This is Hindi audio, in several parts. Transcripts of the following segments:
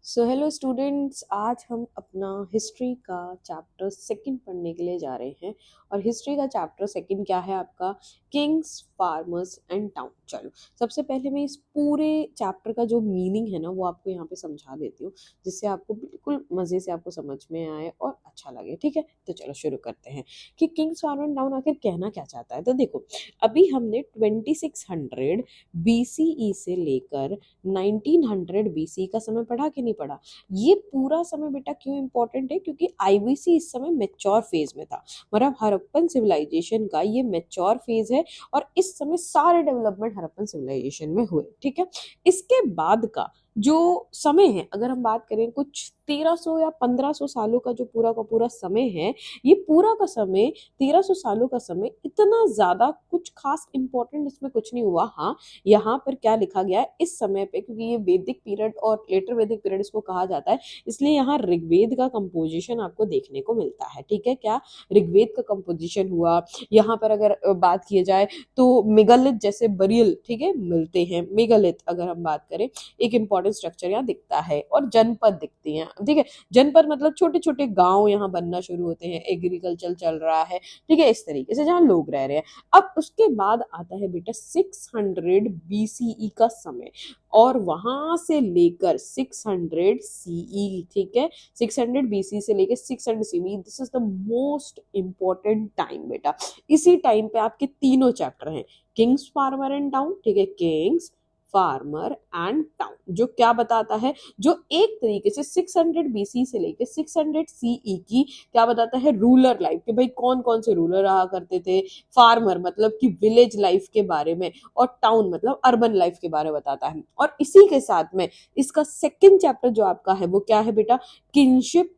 सो हेलो स्टूडेंट्स, आज हम अपना हिस्ट्री का चैप्टर सेकंड पढ़ने के लिए जा रहे हैं। और हिस्ट्री का चैप्टर सेकंड क्या है आपका? Kings, farmers and town. चलो, सबसे पहले मैं इस पूरे चैप्टर का जो मीनिंग है ना वो आपको यहाँ पे समझा देती हूँ, जिससे आपको बिल्कुल मज़े से आपको समझ में आए और अच्छा लगे। ठीक है, तो चलो शुरू करते हैं कि किंग्स, फार्मर एंड टाउन आखिर कहना क्या चाहता है। तो देखो, अभी हमने 2600 BCE से लेकर 1900 BC का समय पढ़ा कि नहीं पढ़ा? ये पूरा समय बेटा क्यों इंपॉर्टेंट है? क्योंकि आईवीसी इस समय मैच्योर फेज में था, मतलब हड़प्पन सिविलाइजेशन का ये मैच्योर फेज है और इस समय सारे डेवलपमेंट हड़प्पन सिविलाइजेशन में हुए। ठीक है, इसके बाद का जो समय है, अगर हम बात करें कुछ 1300 या 1500 सालों का जो पूरा का पूरा समय है, ये पूरा का समय 1300 सालों का समय इतना ज्यादा कुछ खास इंपॉर्टेंट इसमें कुछ नहीं हुआ। हाँ, यहाँ पर क्या लिखा गया है इस समय पे, क्योंकि ये वैदिक पीरियड और लेटर वैदिक पीरियड इसको कहा जाता है, इसलिए यहाँ ऋग्वेद का कंपोजिशन आपको देखने को मिलता है। ठीक है, क्या ऋग्वेद का कंपोजिशन हुआ। यहाँ पर अगर बात की जाए तो मेगालिथ जैसे बरियल, ठीक है, मिलते हैं। मेगालिथ अगर हम बात करें, एक इंपॉर्टेंट स्ट्रक्चर यहाँ दिखता है और जनपद दिखती हैं। ठीक है, जनपद मतलब छोटे छोटे गांव यहाँ बनना शुरू होते हैं, एग्रीकल्चर चल रहा है। ठीक है, इस तरीके से जहाँ लोग रह रहे हैं। अब उसके बाद आता है बेटा 600 BCE का समय, और वहां से लेकर 600 CE। ठीक है, 600 BC से लेकर 600 CE, this is the most important time बेटा। इसी टाइम पे आपके तीनों चैप्टर हैं, किंग्स, फार्मर एंड टाउन। ठीक है, किंग्स, फार्मर एंड टाउन, जो क्या बताता है, जो एक तरीके से 600 BC से लेकर 600 CE की क्या बताता है, रूलर लाइफ के, भाई कौन कौन से रूलर रहा करते थे। फार्मर मतलब कि विलेज लाइफ के बारे में, और टाउन मतलब अर्बन लाइफ के बारे में बताता है। और इसी के साथ में इसका सेकंड चैप्टर जो आपका है वो क्या है बेटा? Kingship,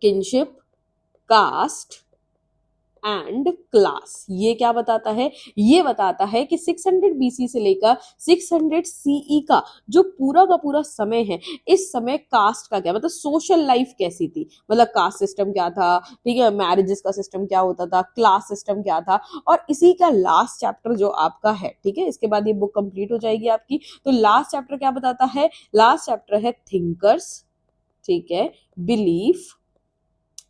kingship, caste and class. ये क्या बताता है? ये बताता है कि 600 BC से लेकर 600 CE का जो पूरा का पूरा समय है, इस समय कास्ट का क्या मतलब, सोशल लाइफ कैसी थी, मतलब कास्ट सिस्टम क्या था, ठीक है, मैरिजेस का सिस्टम क्या होता था, क्लास सिस्टम क्या था। और इसी का लास्ट चैप्टर जो आपका है, ठीक है, इसके बाद ये बुक कंप्लीट हो जाएगी आपकी। तो लास्ट चैप्टर क्या बताता है? लास्ट चैप्टर है थिंकर्स, ठीक है, बिलीफ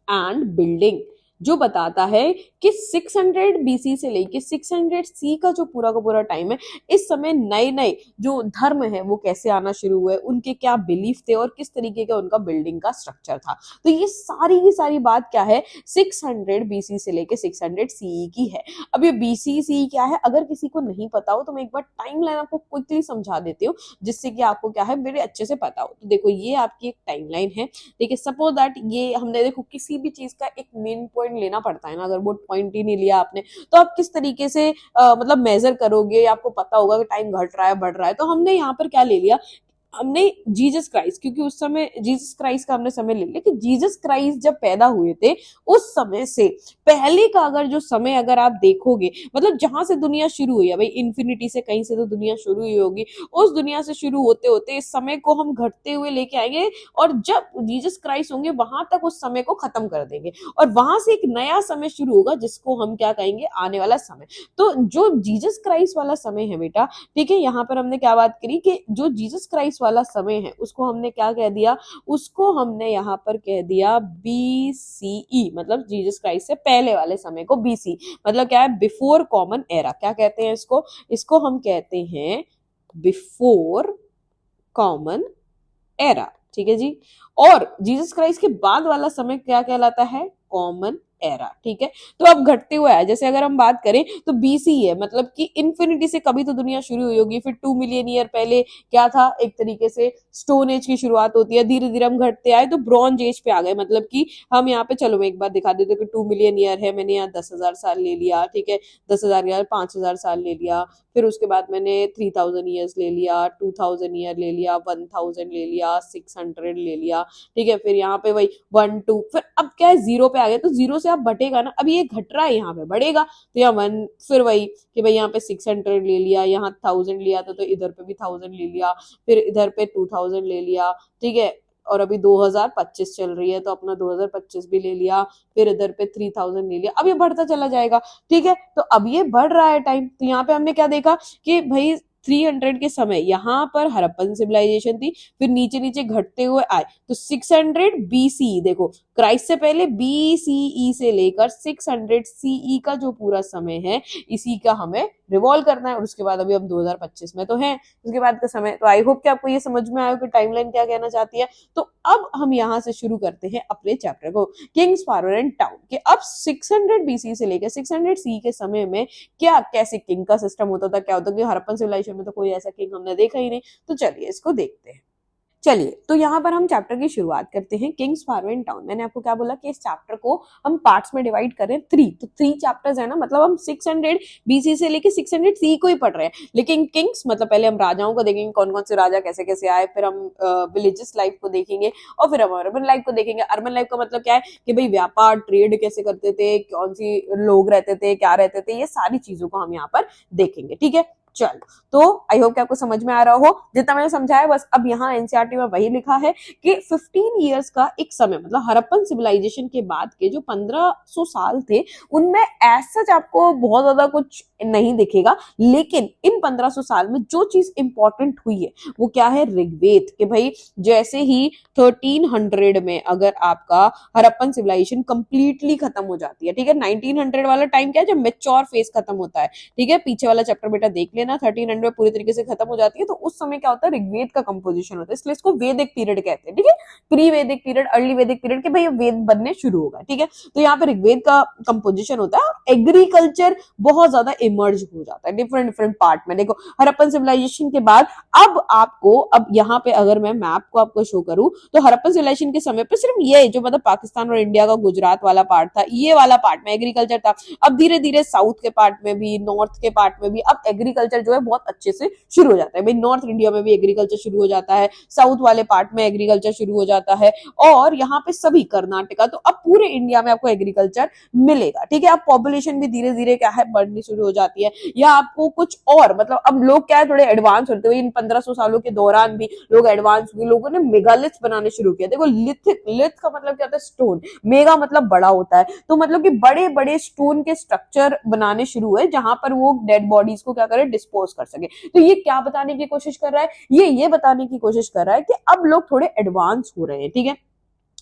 एंड बिल्डिंग, जो बताता है कि 600 BC से लेके 600 C का जो पूरा का पूरा टाइम है, इस समय नए नए जो धर्म है वो कैसे आना शुरू हुए, उनके क्या बिलीफ थे और किस तरीके का उनका बिल्डिंग का स्ट्रक्चर था। तो ये सारी की सारी बात क्या है, 600 BC से लेके 600 CE की है। अब ये BC CE क्या है, अगर किसी को नहीं पता हो तो मैं एक बार टाइम लाइन आपको क्विकली समझा देती हूँ, जिससे कि आपको क्या है मेरे अच्छे से पता हो। तो देखो, ये आपकी एक टाइम लाइन है। ठीक है, सपोज दैट ये हमने, देखो किसी भी चीज का एक मेन पॉइंट लेना पड़ता है ना, अगर वो पॉइंट ही नहीं लिया आपने तो आप किस तरीके से मतलब मेजर करोगे, आपको पता होगा कि टाइम घट रहा है बढ़ रहा है। तो हमने यहाँ पर क्या ले लिया, हमने जीसस क्राइस्ट, क्योंकि उस समय जीसस क्राइस्ट का हमने समय ले लिया कि जीसस क्राइस्ट जब पैदा हुए थे उस समय से पहले का अगर जो समय अगर आप देखोगे, मतलब जहां से दुनिया शुरू हुई है, भाई इन्फिनिटी से कहीं से तो दुनिया शुरू हुई होगी, उस दुनिया से शुरू होते होते इस समय को हम घटते हुए लेके आएंगे, और जब जीसस क्राइस्ट होंगे वहां तक उस समय को खत्म कर देंगे, और वहां से एक नया समय शुरू होगा जिसको हम क्या कहेंगे, आने वाला समय। तो जो जीसस क्राइस्ट वाला समय है बेटा, ठीक है, यहाँ पर हमने क्या बात करी कि जो जीसस क्राइस्ट वाला समय है उसको हमने क्या कह दिया, उसको हमने यहाँ पर कह दिया BCE, मतलब जीसस क्राइस्ट से पहले वाले समय को BC, मतलब क्या है, बिफोर कॉमन एरा। क्या कहते हैं इसको? इसको हम कहते हैं बिफोर कॉमन एरा। ठीक है जी। और जीसस क्राइस्ट के बाद वाला समय क्या कहलाता है? Common era. ठीक है, तो अब घटते हुए है, जैसे अगर हम बात करें तो BC है, मतलब कि इंफिनिटी से कभी तो दुनिया शुरू हुई होगी, फिर 2 मिलियन ईयर पहले क्या था, एक तरीके से स्टोन एज की शुरुआत होती है, धीरे धीरे हम घटते आए तो ब्रॉन्ज एज पे आ गए, मतलब कि हम यहाँ पे, चलो मैं एक बार दिखा देते कि 2 मिलियन ईयर है, मैंने यहाँ 10,000 साल ले लिया। ठीक है, 10,000 ईयर 5,000 साल ले लिया, फिर उसके बाद मैंने 3000 ईयर्स ले लिया, 2000 ईयर ले लिया, 1000 ले लिया, 600 ले लिया। ठीक है, फिर यहाँ पे वही 1 2, फिर अब क्या है, जीरो पे आ गए, तो जीरो से अब बटेगा ना, अब ये घट रहा है, यहाँ पे बढ़ेगा, तो यहाँ 1, फिर वही कि भाई यहाँ पे 600 ले लिया, यहाँ 1000 लिया था तो इधर पे भी 1000 ले लिया, फिर इधर पे 2000 ले लिया। ठीक है, और अभी 2025 चल रही है तो अपना 2025 भी ले लिया, फिर इधर पे 3000 ले लिया, अब ये बढ़ता चला जाएगा। ठीक है, तो अब ये बढ़ रहा है टाइम, तो यहाँ पे हमने क्या देखा कि भाई 300 के समय यहाँ पर हड़प्पन सिविलाइजेशन थी, फिर नीचे नीचे घटते हुए आए तो 600 BCE, देखो क्राइस्ट से पहले BCE से लेकर 600 CE का जो पूरा समय है इसी का हमें रिवॉल्व करना है। और उसके बाद अभी हम 2025 में तो हैं, उसके बाद का समय। तो आई होप कि आपको ये समझ में आया कि टाइमलाइन क्या कहना चाहती है। तो अब हम यहाँ से शुरू करते हैं अपने चैप्टर को, किंग्स फार्मर एंड टाउन के। अब 600 BC से लेकर 600 CE के समय में क्या कैसे किंग का सिस्टम होता था, क्या होता, कि हड़प्पन सिविलाइजेशन में तो कोई ऐसा किंग हमने देखा ही नहीं। तो चलिए इसको देखते हैं। चलिए तो यहाँ पर हम चैप्टर की शुरुआत करते हैं, किंग्स फार्मर एंड टाउन। मैंने आपको क्या बोला कि इस चैप्टर को हम पार्ट्स में डिवाइड करें 3, तो 3 चैप्टर्स है ना, मतलब हम 600 BC से लेके 600 CE को ही पढ़ रहे हैं। लेकिन किंग्स मतलब पहले हम राजाओं को देखेंगे, कौन कौन से राजा कैसे कैसे आए, फिर हम विलेजेस लाइफ को देखेंगे, और फिर हम अर्बन लाइफ को देखेंगे। अर्बन लाइफ का मतलब क्या है कि भाई व्यापार ट्रेड कैसे करते थे, कौन सी लोग रहते थे, क्या रहते थे, ये सारी चीजों को हम यहाँ पर देखेंगे। ठीक है, चलो तो आई होप कि आपको समझ में आ रहा हो जितना मैंने समझाया। बस अब यहाँ एनसीईआरटी में वही लिखा है कि 15 इयर्स का एक समय, मतलब हड़प्पन सिविलाइजेशन के बाद के जो 1500 साल थे उनमें ऐसा आपको बहुत ज्यादा कुछ नहीं दिखेगा, लेकिन इन 1500 साल में जो चीज इंपॉर्टेंट हुई है वो क्या है, ऋग्वेद। कि भाई जैसे ही 1300 में अगर आपका हड़प्पन सिविलाइजेशन कंप्लीटली खत्म हो जाती है, ठीक है, 1900 वाला टाइम क्या है, जब मैच्योर फेज खत्म होता है, ठीक है, पीछे वाला चैप्टर बेटा देख लेना, 1300 पूरी तरीके से खत्म हो जाती है, तो उस समय क्या होता है, ऋग्वेद का कंपोजिशन होता है, इसलिए इसको वैदिक पीरियड कहते हैं। ठीक है, प्री वैदिक पीरियड, अर्ली वैदिक पीरियड, के भाई वेद बनने शुरू होगा। ठीक है, तो यहाँ पे ऋग्वेद का कंपोजिशन होता है। एग्रीकल्चर बहुत ज्यादा इमर्ज हो जाता है डिफरेंट डिफरेंट पार्ट में। देखो हड़प्पन सिविलाइजेशन के बाद अब आपको, अब यहाँ पे अगर मैं मैप को आपको शो करूं तो हड़प्पन सिविलाइजेशन के समय पे सिर्फ ये जो मतलब पाकिस्तान और इंडिया का गुजरात वाला पार्ट था, ये वाला पार्ट में एग्रीकल्चर था। अब धीरे धीरे साउथ के पार्ट में भी, नॉर्थ के पार्ट में भी अब एग्रीकल्चर जो है बहुत अच्छे से शुरू हो जाता है। भाई नॉर्थ इंडिया में भी एग्रीकल्चर शुरू हो जाता है, साउथ वाले पार्ट में एग्रीकल्चर शुरू हो जाता है, और यहाँ पे सभी कर्नाटका, तो अब पूरे इंडिया में आपको एग्रीकल्चर मिलेगा। ठीक है, अब पॉपुलेशन भी धीरे धीरे क्या है, बढ़नी शुरू हो जाती है, या आपको कुछ और मतलब अब लोग क्या है, थोड़े एडवांस होते हुए इन 1500 सालों के दौरान भी लोग एडवांस हुए, लोगों ने मेगालिथ बनाने शुरू किया। देखो लिथ का मतलब क्या होता है, स्टोन, मेगा मतलब बड़ा होता है, तो मतलब कि बड़े बड़े स्टोन के स्ट्रक्चर बनाने शुरू हुए जहां पर वो डेड बॉडीज को क्या करे, डिस्पोज कर सके। तो ये क्या बताने की कोशिश कर रहा है, ये बताने की कोशिश कर रहा है कि अब लोग थोड़े एडवांस हो रहे हैं। ठीक है,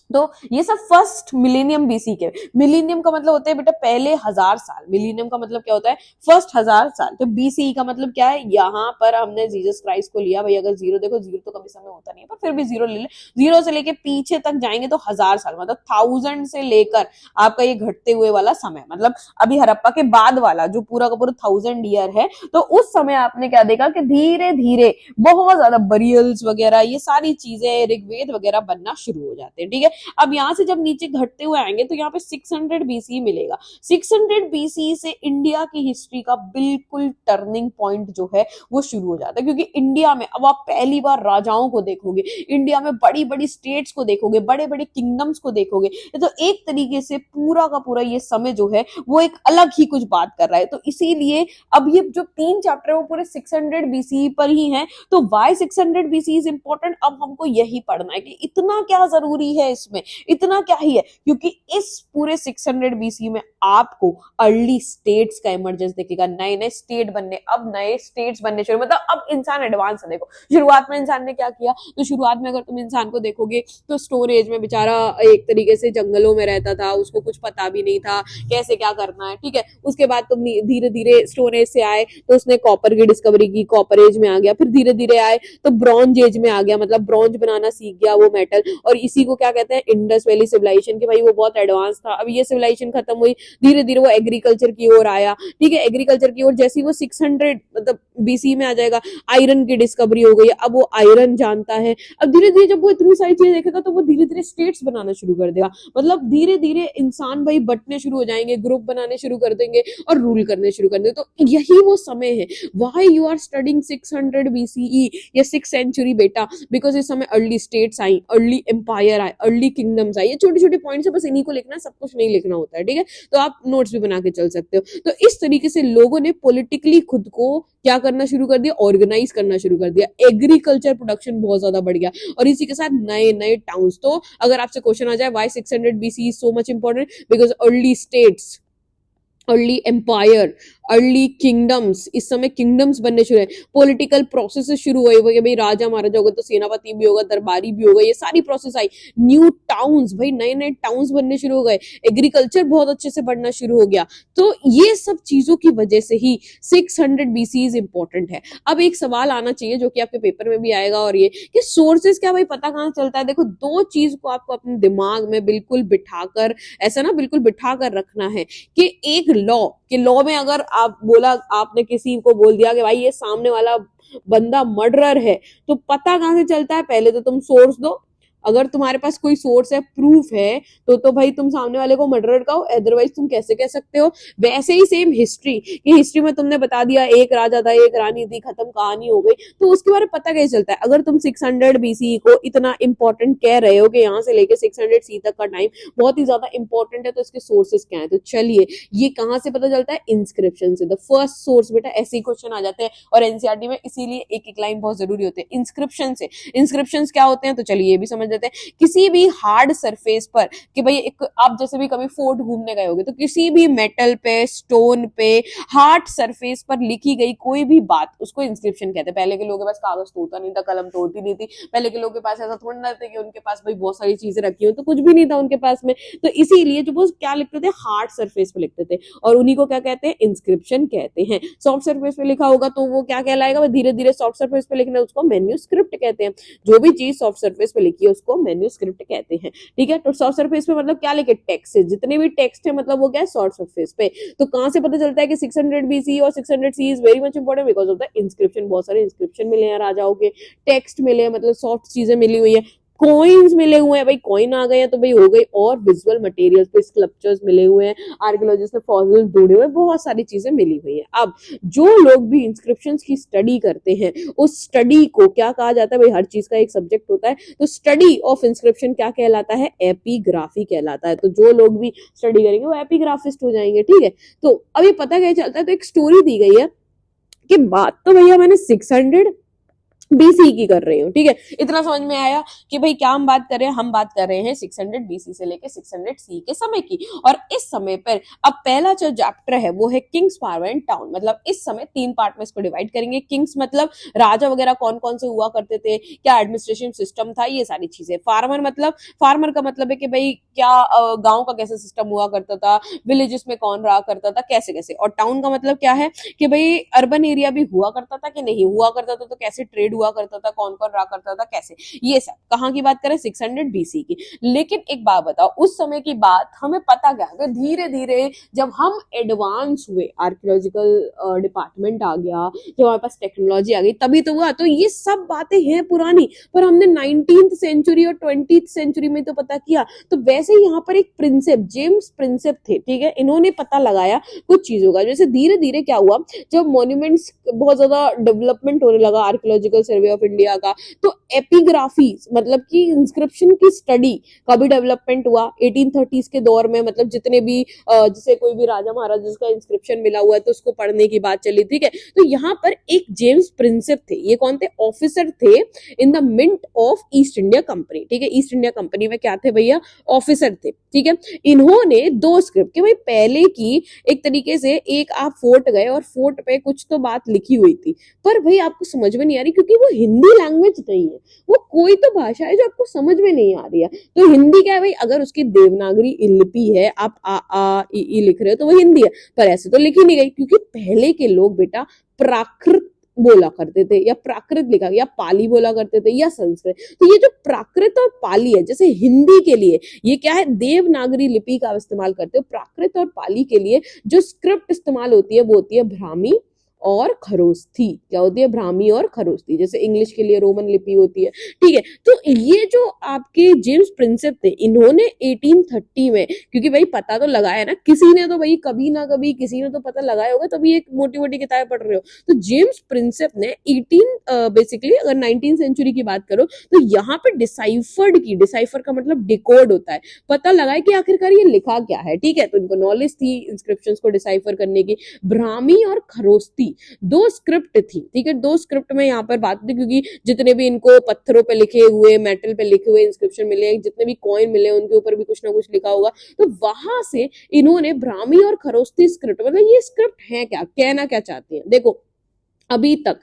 तो ये सब फर्स्ट मिलेनियम बीसी के। मिलेनियम का मतलब होता है बेटा पहले 1000 साल, मिलेनियम का मतलब क्या होता है, फर्स्ट 1000 साल। तो बीसीई का मतलब क्या है, यहाँ पर हमने जीसस क्राइस्ट को लिया। भाई अगर जीरो, देखो जीरो तो कभी समय होता नहीं है, पर फिर भी जीरो ले ले, जीरो से लेके पीछे तक जाएंगे तो 1000 साल, मतलब 1000 से लेकर आपका ये घटते हुए वाला समय, मतलब अभी हड़प्पा के बाद वाला जो पूरा का पूरा 1000 ईयर है, तो उस समय आपने क्या देखा कि धीरे धीरे बहुत ज्यादा बरियल्स वगैरह, ये सारी चीजें, ऋग्वेद वगैरह बनना शुरू हो जाते हैं। ठीक है, अब यहां से जब नीचे घटते हुए आएंगे तो यहाँ पे 600 BC मिलेगा। 600 BC से इंडिया की हिस्ट्री का बिल्कुल टर्निंग पॉइंट जो है वो शुरू हो जाता है, क्योंकि इंडिया में अब आप पहली बार राजाओं को देखोगे, इंडिया में बड़ी बड़ी स्टेट्स को देखोगे, बड़े बड़े किंगडम्स को देखोगे। तो एक तरीके से पूरा का पूरा ये समय जो है वो एक अलग ही कुछ बात कर रहा है। तो इसीलिए अब ये जो 3 चैप्टर है वो पूरे 600 BC पर ही है। तो वाई 600 BC इज इंपॉर्टेंट, अब हमको यही पढ़ना है कि इतना क्या जरूरी है, इसमें इतना क्या ही है, क्योंकि इस पूरे 600 BC में आपको अर्ली स्टेट्स का इमर्जेंस दिखेगा, नए नए स्टेट बनने, अब नए स्टेट्स बनने शुरू, मतलब अब इंसान एडवांस है। देखो शुरुआत में इंसान ने क्या किया, तो शुरुआत में अगर तुम इंसान को देखोगे तो स्टोन एज में बेचारा एक तरीके से जंगलों में रहता था, उसको कुछ पता भी नहीं था कैसे क्या करना है। ठीक है, उसके बाद तुम धीरे धीरे स्टोन एज से आए तो उसने कॉपर की डिस्कवरी की, कॉपर एज में आ गया, फिर धीरे धीरे आए तो ब्रॉन्ज एज में आ गया, मतलब ब्रॉन्ज बनाना सीख गया वो मेटल, और इसी को क्या कहते हैं, इंडस वैली सिविलाइजेशन। के भाई वो बहुत एडवांस था। अब ये सिविलाइजेशन खत्म हुई, धीरे धीरे वो एग्रीकल्चर की ओर आया। ठीक है, एग्रीकल्चर की ओर जैसे वो 600 मतलब BC में आ जाएगा, आयरन की डिस्कवरी हो गई, अब वो आयरन जानता है। अब धीरे धीरे जब वो इतनी सारी चीजें देखेगा तो वो धीरे धीरे स्टेट्स बनाना शुरू कर देगा, मतलब धीरे धीरे इंसान भाई बटने शुरू हो जाएंगे, ग्रुप बनाने शुरू कर देंगे और रूल करने शुरू कर देंगे। तो यही वो समय है, why you are studying 600 BCE या 6th सेंचुरी बेटा, बिकॉज इस समय अर्ली स्टेट्स आई, अर्ली एम्पायर आए, अर्ली किंगडम्स आई। ये छोटे छोटे पॉइंट्स है, बस इन्हीं को लिखना, सब कुछ नहीं लिखना होता है। ठीक है, तो आप नोट्स भी बना के चल सकते हो। तो इस तरीके से लोगों ने पॉलिटिकली खुद को क्या करना शुरू कर दिया, ऑर्गेनाइज करना शुरू कर दिया, एग्रीकल्चर प्रोडक्शन बहुत ज्यादा बढ़ गया, और इसी के साथ नए नए टाउन्स। तो अगर आपसे क्वेश्चन आ जाए why 600 BC is so much important, because early states, early empire, early kingdoms, इस समय किंगडम्स बनने शुरू हुए, पॉलिटिकल प्रोसेसेस शुरू हुए कि भाई राजा महाराजा होगा तो सेनापति भी होगा, दरबारी भी होगा, ये सारी प्रोसेस आई। न्यू टाउन्स, भाई नए नए टाउन्स बनने शुरू हो गए, एग्रीकल्चर बहुत अच्छे से बढ़ना शुरू हो गया। तो ये सब चीजों की वजह से ही 600 BC इज इंपॉर्टेंट है। अब एक सवाल आना चाहिए जो कि आपके पेपर में भी आएगा, और ये कि सोर्सेस क्या भाई पता कहां चलता है। देखो दो चीज को आपको अपने दिमाग में बिल्कुल बिठाकर, ऐसा ना बिल्कुल बिठाकर रखना है कि एक लॉ के लॉ में अगर आप बोला, आपने किसी को बोल दिया कि भाई ये सामने वाला बंदा मर्डरर है, तो पता कहां से चलता है, पहले तो तुम सोर्स दो। अगर तुम्हारे पास कोई सोर्स है, प्रूफ है, तो भाई तुम सामने वाले को मर्डरर कहो, अदरवाइज तुम कैसे कह सकते हो। वैसे ही सेम हिस्ट्री, कि हिस्ट्री में तुमने बता दिया एक राजा था, एक रानी थी, खत्म कहानी हो गई, तो उसके बारे में पता कैसे चलता है। अगर तुम 600 BC को इतना इंपॉर्टेंट कह रहे हो कि यहाँ से लेके 600 C तक का टाइम बहुत ही ज्यादा इंपॉर्टेंट है, तो इसके सोर्सेस क्या है, तो चलिए ये कहां से पता चलता है, इंस्क्रिप्शन से। द फर्स्ट सोर्स, बेटा ऐसे ही क्वेश्चन आ जाते हैं और एनसीईआरटी में, इसीलिए एक एक लाइन बहुत जरूरी होते हैं। इंस्क्रिप्शन से, इंस्क्रिप्शन क्या होते हैं, तो चलिए ये भी समझ लेते हैं। किसी भी हार्ड सरफेस पर, कि भाई एक आप जैसे भी कभी फोर्ट घूमने गए होगे, तो किसी भी मेटल पे, स्टोन पे, हार्ड सरफेस पर लिखी गई कोई भी बात, उसको इंस्क्रिप्शन कहते हैं। पहले के लोगों के पास कागज तो होता नहीं था, कलम तो होती नहीं थी, पहले के लोगों के पास ऐसा थोड़ा ना था कि उनके पास भाई बहुत सारी चीजें रखी हो, तो कुछ भी नहीं था उनके पास में, तो इसीलिए जो वो क्या लिखते थे, हार्ड सरफेस पे लिखते थे, और उन्हीं को क्या कहते हैं, इंस्क्रिप्शन कहते हैं। सॉफ्ट सरफेस पे लिखा होगा तो वो क्या कहलाएगा, धीरे धीरे सॉफ्ट सरफेस पे लिखना, उसको मैन्यूस्क्रिप्ट कहते हैं। जो भी चीज सॉफ्ट सरफेस पे लिखी है उसको मैन्यूस्क्रिप्ट कहते हैं, ठीक है। तो सॉफ्ट सरफेस पे मतलब क्या लिखे, टेक्स्ट है, जितने भी टेक्स्ट है मतलब वो क्या है, सॉफ्ट सरफेस पे। तो कहां से पता चलता है कि 600 BC और 600 C is very much important, because of the inscription. बहुत सारे इंस्क्रिप्शन मिले हैं राजाओं के, टेक्स्ट मिले हैं, मतलब सॉफ्ट चीजें मिली हुई है, कॉइन्स मिले हुए हैं, भाई कॉइन आ गए हैं तो भाई हो गई, और विजुअल मटेरियल्स पे स्कल्पचर्स मिले हुए हैं, आर्कियोलॉजिस्ट ने फॉसिल्स ढूंढे हुए, बहुत सारी चीजें मिली हुई हैं। अब जो लोग भी इंस्क्रिप्शंस की स्टडी करते हैं, उस स्टडी को क्या कहा जाता है, भाई हर चीज का एक सब्जेक्ट होता है, तो स्टडी ऑफ इंस्क्रिप्शन क्या कहलाता है, एपिग्राफी कहलाता है। तो जो लोग भी स्टडी करेंगे वो एपिग्राफिस्ट हो जाएंगे, ठीक है। तो अभी पता क्या चलता है, तो एक स्टोरी दी गई है कि बात तो भैया मैंने 600 BC की कर रही हूँ, ठीक है, इतना समझ में आया कि भाई क्या हम बात कर रहे हैं, हम बात कर रहे हैं 600 BC से लेके 600 C के समय की। और इस समय पर अब पहला जो चैप्टर है वो है किंग्स फार्मर एंड टाउन। मतलब इस समय 3 पार्ट में इसको डिवाइड करेंगे। किंग्स मतलब राजा वगैरह कौन कौन से हुआ करते थे, क्या एडमिनिस्ट्रेशन सिस्टम था, ये सारी चीजें। फार्मर मतलब, फार्मर का मतलब है कि भाई क्या गाँव का कैसे सिस्टम हुआ करता था, विलेजेस में कौन रहा करता था, कैसे कैसे। और टाउन का मतलब क्या है कि भाई अर्बन एरिया भी हुआ करता था कि नहीं हुआ करता था, तो कैसे ट्रेड हुआ करता था, कौन कौन रहा करता था, कैसे। ये सब कहां की बात करें, 600 BC की। लेकिन एक बात बताओ, उस समय की बात हमें पता क्या है, धीरे धीरे जब हम एडवांस हुए, आर्कियोलॉजिकल डिपार्टमेंट आ गया, जब हमारे पास टेक्नोलॉजी आ गई, तभी तो हुआ। तो ये सब बातें हैं पुरानी, पर हमने 19th सेंचुरी और 20th सेंचुरी में तो पता किया। तो वैसे ही यहाँ पर एक प्रिंसेप, जेम्स प्रिंसेप थे, ठीक है, इन्होंने पता लगाया कुछ चीजों का। जैसे धीरे धीरे क्या हुआ, जब मॉन्यूमेंट्स बहुत ज्यादा डेवलपमेंट होने लगा, आर्कियोलॉजिकल सर्वे ऑफ इंडिया का, तो एपिग्राफी मतलब कि इंस्क्रिप्शन की स्टडी का भी डेवलपमेंट हुआ 1830s के दौर में। मतलब जितने भी जैसे कोई भी राजा महाराजा का इंस्क्रिप्शन मिला हुआ है तो उसको पढ़ने की बात चली, ठीक है। तो यहाँ पर एक जेम्स प्रिंसेप थे, ये कौन थे, ऑफिसर थे in the mint of East India Company, ठीक है। ईस्ट इंडिया कंपनी में क्या थे भैया, ऑफिसर थे, ठीक है। इन्होंने 2 स्क्रिप्ट के भाई, पहले की एक तरीके से एक आप फोर्ट गए और फोर्ट पे कुछ तो बात लिखी हुई थी, पर भाई आपको समझ में नहीं आ रही, क्योंकि वो हिंदी लैंग्वेज नहीं है, वो कोई तो भाषा है जो आपको समझ में नहीं आ रही है। तो हिंदी क्या है भाई, अगर उसकी देवनागरी लिपि है, आप आ ई लिख रहे हो तो वो हिंदी है, पर ऐसे तो लिखी नहीं गई, क्योंकि पहले के लोग बेटा प्राकृत बोला करते थे, या प्राकृत लिखा, या पाली बोला करते थे, या संस्कृत। तो ये जो प्राकृत और पाली है, जैसे हिंदी के लिए ये क्या है, देवनागरी लिपि का इस्तेमाल करते हो, प्राकृत और पाली के लिए जो स्क्रिप्ट इस्तेमाल होती है वो होती है ब्राह्मी और खरोस्थी। क्या होती है, ब्राह्मी और खरोस्थी। जैसे इंग्लिश के लिए रोमन लिपि होती है, ठीक है। तो ये जो आपके जेम्स प्रिंसेप थे, इन्होंने 1830 में, क्योंकि भाई पता तो लगाया ना, किसी ने तो भाई कभी ना कभी किसी ने तो पता लगाया होगा, तभी एक मोटी मोटी किताबें पढ़ रहे हो। तो जेम्स प्रिंसेप ने 18 बेसिकली अगर 19th सेंचुरी की बात करो तो यहाँ पे डिसाइफर्ड की, डिसाइफर का मतलब डिकोड होता है, पता लगाए कि आखिरकार ये लिखा क्या है, ठीक है। तो इनको नॉलेज थी इंस्क्रिप्शंस को डिसाइफर करने की। ब्राह्मी और खरोस्थी थी, 2 स्क्रिप्ट थी, ठीक है। 2 स्क्रिप्ट में यहाँ पर बात थी, क्योंकि जितने भी इनको पत्थरों पे लिखे हुए, मेटल पे लिखे हुए इंस्क्रिप्शन मिले, जितने भी कॉइन मिले, उनके ऊपर भी कुछ ना कुछ लिखा होगा। तो वहां से इन्होंने ब्राह्मी और खरोस्ती स्क्रिप्ट, मतलब ये स्क्रिप्ट है क्या, कहना क्या चाहती है। देखो अभी तक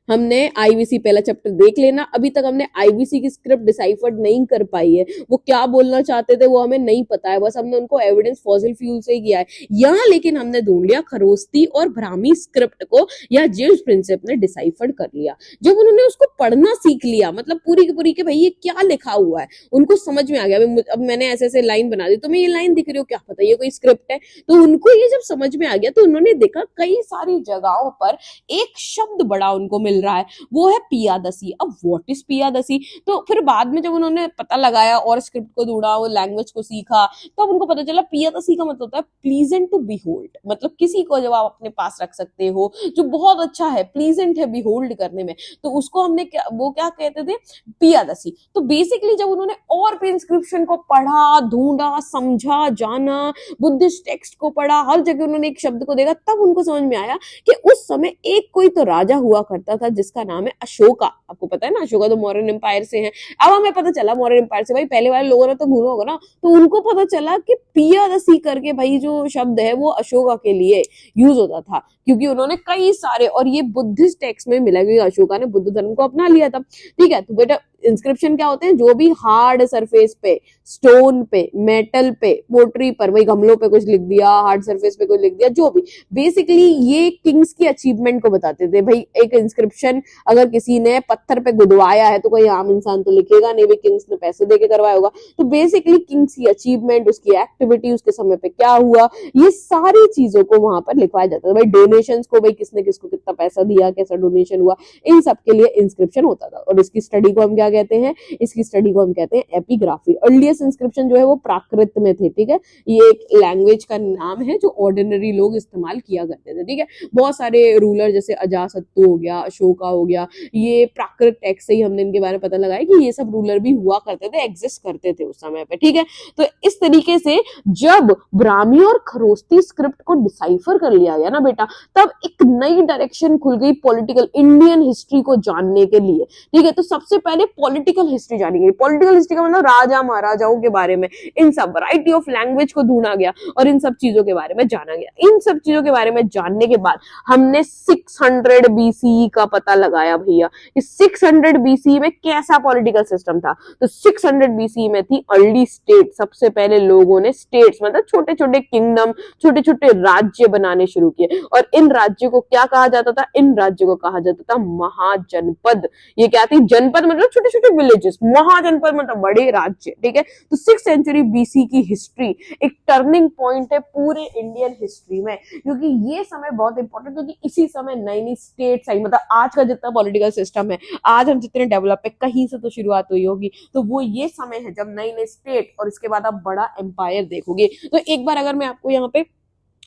हमने आईवीसी पहला चैप्टर देख लेना, अभी तक हमने आईवीसी की स्क्रिप्ट डिसाइफर नहीं कर पाई है, वो क्या बोलना चाहते थे वो हमें नहीं पता है, बस हमने उनको एविडेंस फॉसिल फ्यूल से ही किया है। यहाँ लेकिन हमने ढूंढ लिया खरोस्ती और ब्राह्मी स्क्रिप्ट को, या जेम्स प्रिंसेप ने डिसाइफर कर लिया। जब उन्होंने उसको पढ़ना सीख लिया, मतलब पूरी की पूरी के भाई ये क्या लिखा हुआ है, उनको समझ में आ गया। अब मैंने ऐसे ऐसे लाइन बना दी, तुम्हें ये लाइन दिख रही हो, क्या पता ये कोई स्क्रिप्ट है। तो उनको ये जब समझ में आ गया, तो उन्होंने देखा कई सारी जगहों पर एक शब्द बड़ा उनको मिल रहा है, वो है पियादसी। अब व्हाट इज पियादसी, तो फिर बाद में जब उन्होंने पता लगाया और स्क्रिप्ट को ढूंढा, वो लैंग्वेज को सीखा, तब तो उनको पता चला पियादसी का मतलब होता है प्लीजेंट टू बिहोल्ड, मतलब किसी को जब आप अपने पास रख सकते हो जो बहुत अच्छा है, प्लीजेंट है बिहोल्ड करने में, तो उसको हमने वो क्या कहते थे, पियादसी। तो बेसिकली जब उन्होंने और भी इंस्क्रिप्शन को पढ़ा, ढूंढा, समझा, जाना, बुद्धिस्ट टेक्स्ट को पढ़ा, हर जगह उन्होंने एक शब्द को देखा, तब उनको समझ में आया कि उस समय एक कोई तो राजा हुआ करता था जिसका नाम है अशोका। आपको पता है ना, अशोका तो मौर्यन एम्पायर से है। अब हमें पता चला मौर्यन एम्पायर से, भाई पहले वाले लोगों ने तो भूला होगा ना, तो उनको पता चला कि पियादसी करके भाई जो शब्द है वो अशोका के लिए यूज होता था, क्योंकि उन्होंने कई सारे, और ये बुद्धिस्ट टेक्स्ट में मिला, क्योंकि अशोका ने बुद्ध धर्म को अपना लिया था, ठीक है। तो बेटा इंस्क्रिप्शन क्या होते हैं, जो भी हार्ड सरफेस पे, स्टोन पे, मेटल पे, पोट्री पर, वही गमलों पे कुछ लिख दिया, हार्ड सरफेस पे कुछ लिख दिया, जो भी, बेसिकली ये किंग्स की अचीवमेंट को बताते थे। भाई एक इंस्क्रिप्शन अगर किसी ने पत्थर पे गुदवाया है तो कोई आम इंसान तो लिखेगा नहीं, भी किंग्स ने पैसे देके करवाया होगा। तो बेसिकली किंग्स की अचीवमेंट, उसकी एक्टिविटी, उसके समय पे क्या हुआ, ये सारी चीजों को वहां पर लिखवाया जाता था। भाई डोनेशंस को, भाई किसने किसको कितना पैसा दिया, कैसा डोनेशन हुआ, इन सब के लिए इंस्क्रिप्शन होता था। और इसकी स्टडी को हम क्या कहते हैं, इसकी स्टडी को हम कहते हैं एपिग्राफी। अर्लीस्ट इंस्क्रिप्शन जो है वो प्राकृत में थे, ठीक है। ये एक लैंग्वेज का नाम है जो ऑर्डिनरी लोग इस्तेमाल किया करते थे, ठीक है। बहुत सारे रूलर जैसे अजातशत्रु हो गया, अशोका हो गया, ये प्राकृत टेक्स्ट से ही हमने इनके बारे में पता लगाया कि ये सब रूलर भी हुआ करते थे, एग्जिस्ट करते थे उस समय पे, ठीक है। तो इस तरीके से जब ब्राह्मी और खरोस्ती स्क्रिप्ट को डिसाइफर कर लिया गया ना बेटा, तब एक नई डायरेक्शन खुल गई पॉलिटिकल इंडियन हिस्ट्री को जानने के लिए, ठीक है। तो सबसे पहले पॉलिटिकल हिस्ट्री जानी गई। पॉलिटिकल हिस्ट्री का मतलब राजा महाराजाओं के बारे में, इन सब वैरायटी ऑफ लैंग्वेज को ढूंढा गया और इन सब चीजों के बारे में जाना गया। इन सब चीजों के बारे में जानने के बाद हमने 600 बीसी का पता लगाया भैया, इस 600 बीसी में कैसा पॉलिटिकल सिस्टम था। तो 600 बीसी में थी अर्ली स्टेट। सबसे पहले लोगों ने स्टेट्स, मतलब छोटे छोटे किंगडम, छोटे छोटे राज्य बनाने शुरू किए, और इन राज्यों को क्या कहा जाता था, इन राज्यों को कहा जाता था महाजनपद। ये क्या थी, जनपद मतलब छोटे छोटे विलेजेस, महाजनपद मतलब बड़े राज्य, ठीक है। तो 6th सेंचुरी बीसी की हिस्ट्री एक टर्निंग पॉइंट है पूरे इंडियन हिस्ट्री में, क्योंकि ये समय बहुत इंपॉर्टेंट, क्योंकि इसी समय नई नई स्टेट्स आई। मतलब आज का जितना पॉलिटिकल सिस्टम है, आज हम जितने डेवलप है, कहीं से तो शुरुआत हुई होगी। तो वो ये समय है जब नई नई स्टेट, और इसके बाद आप बड़ा एम्पायर देखोगे। तो एक बार अगर मैं आपको यहाँ पे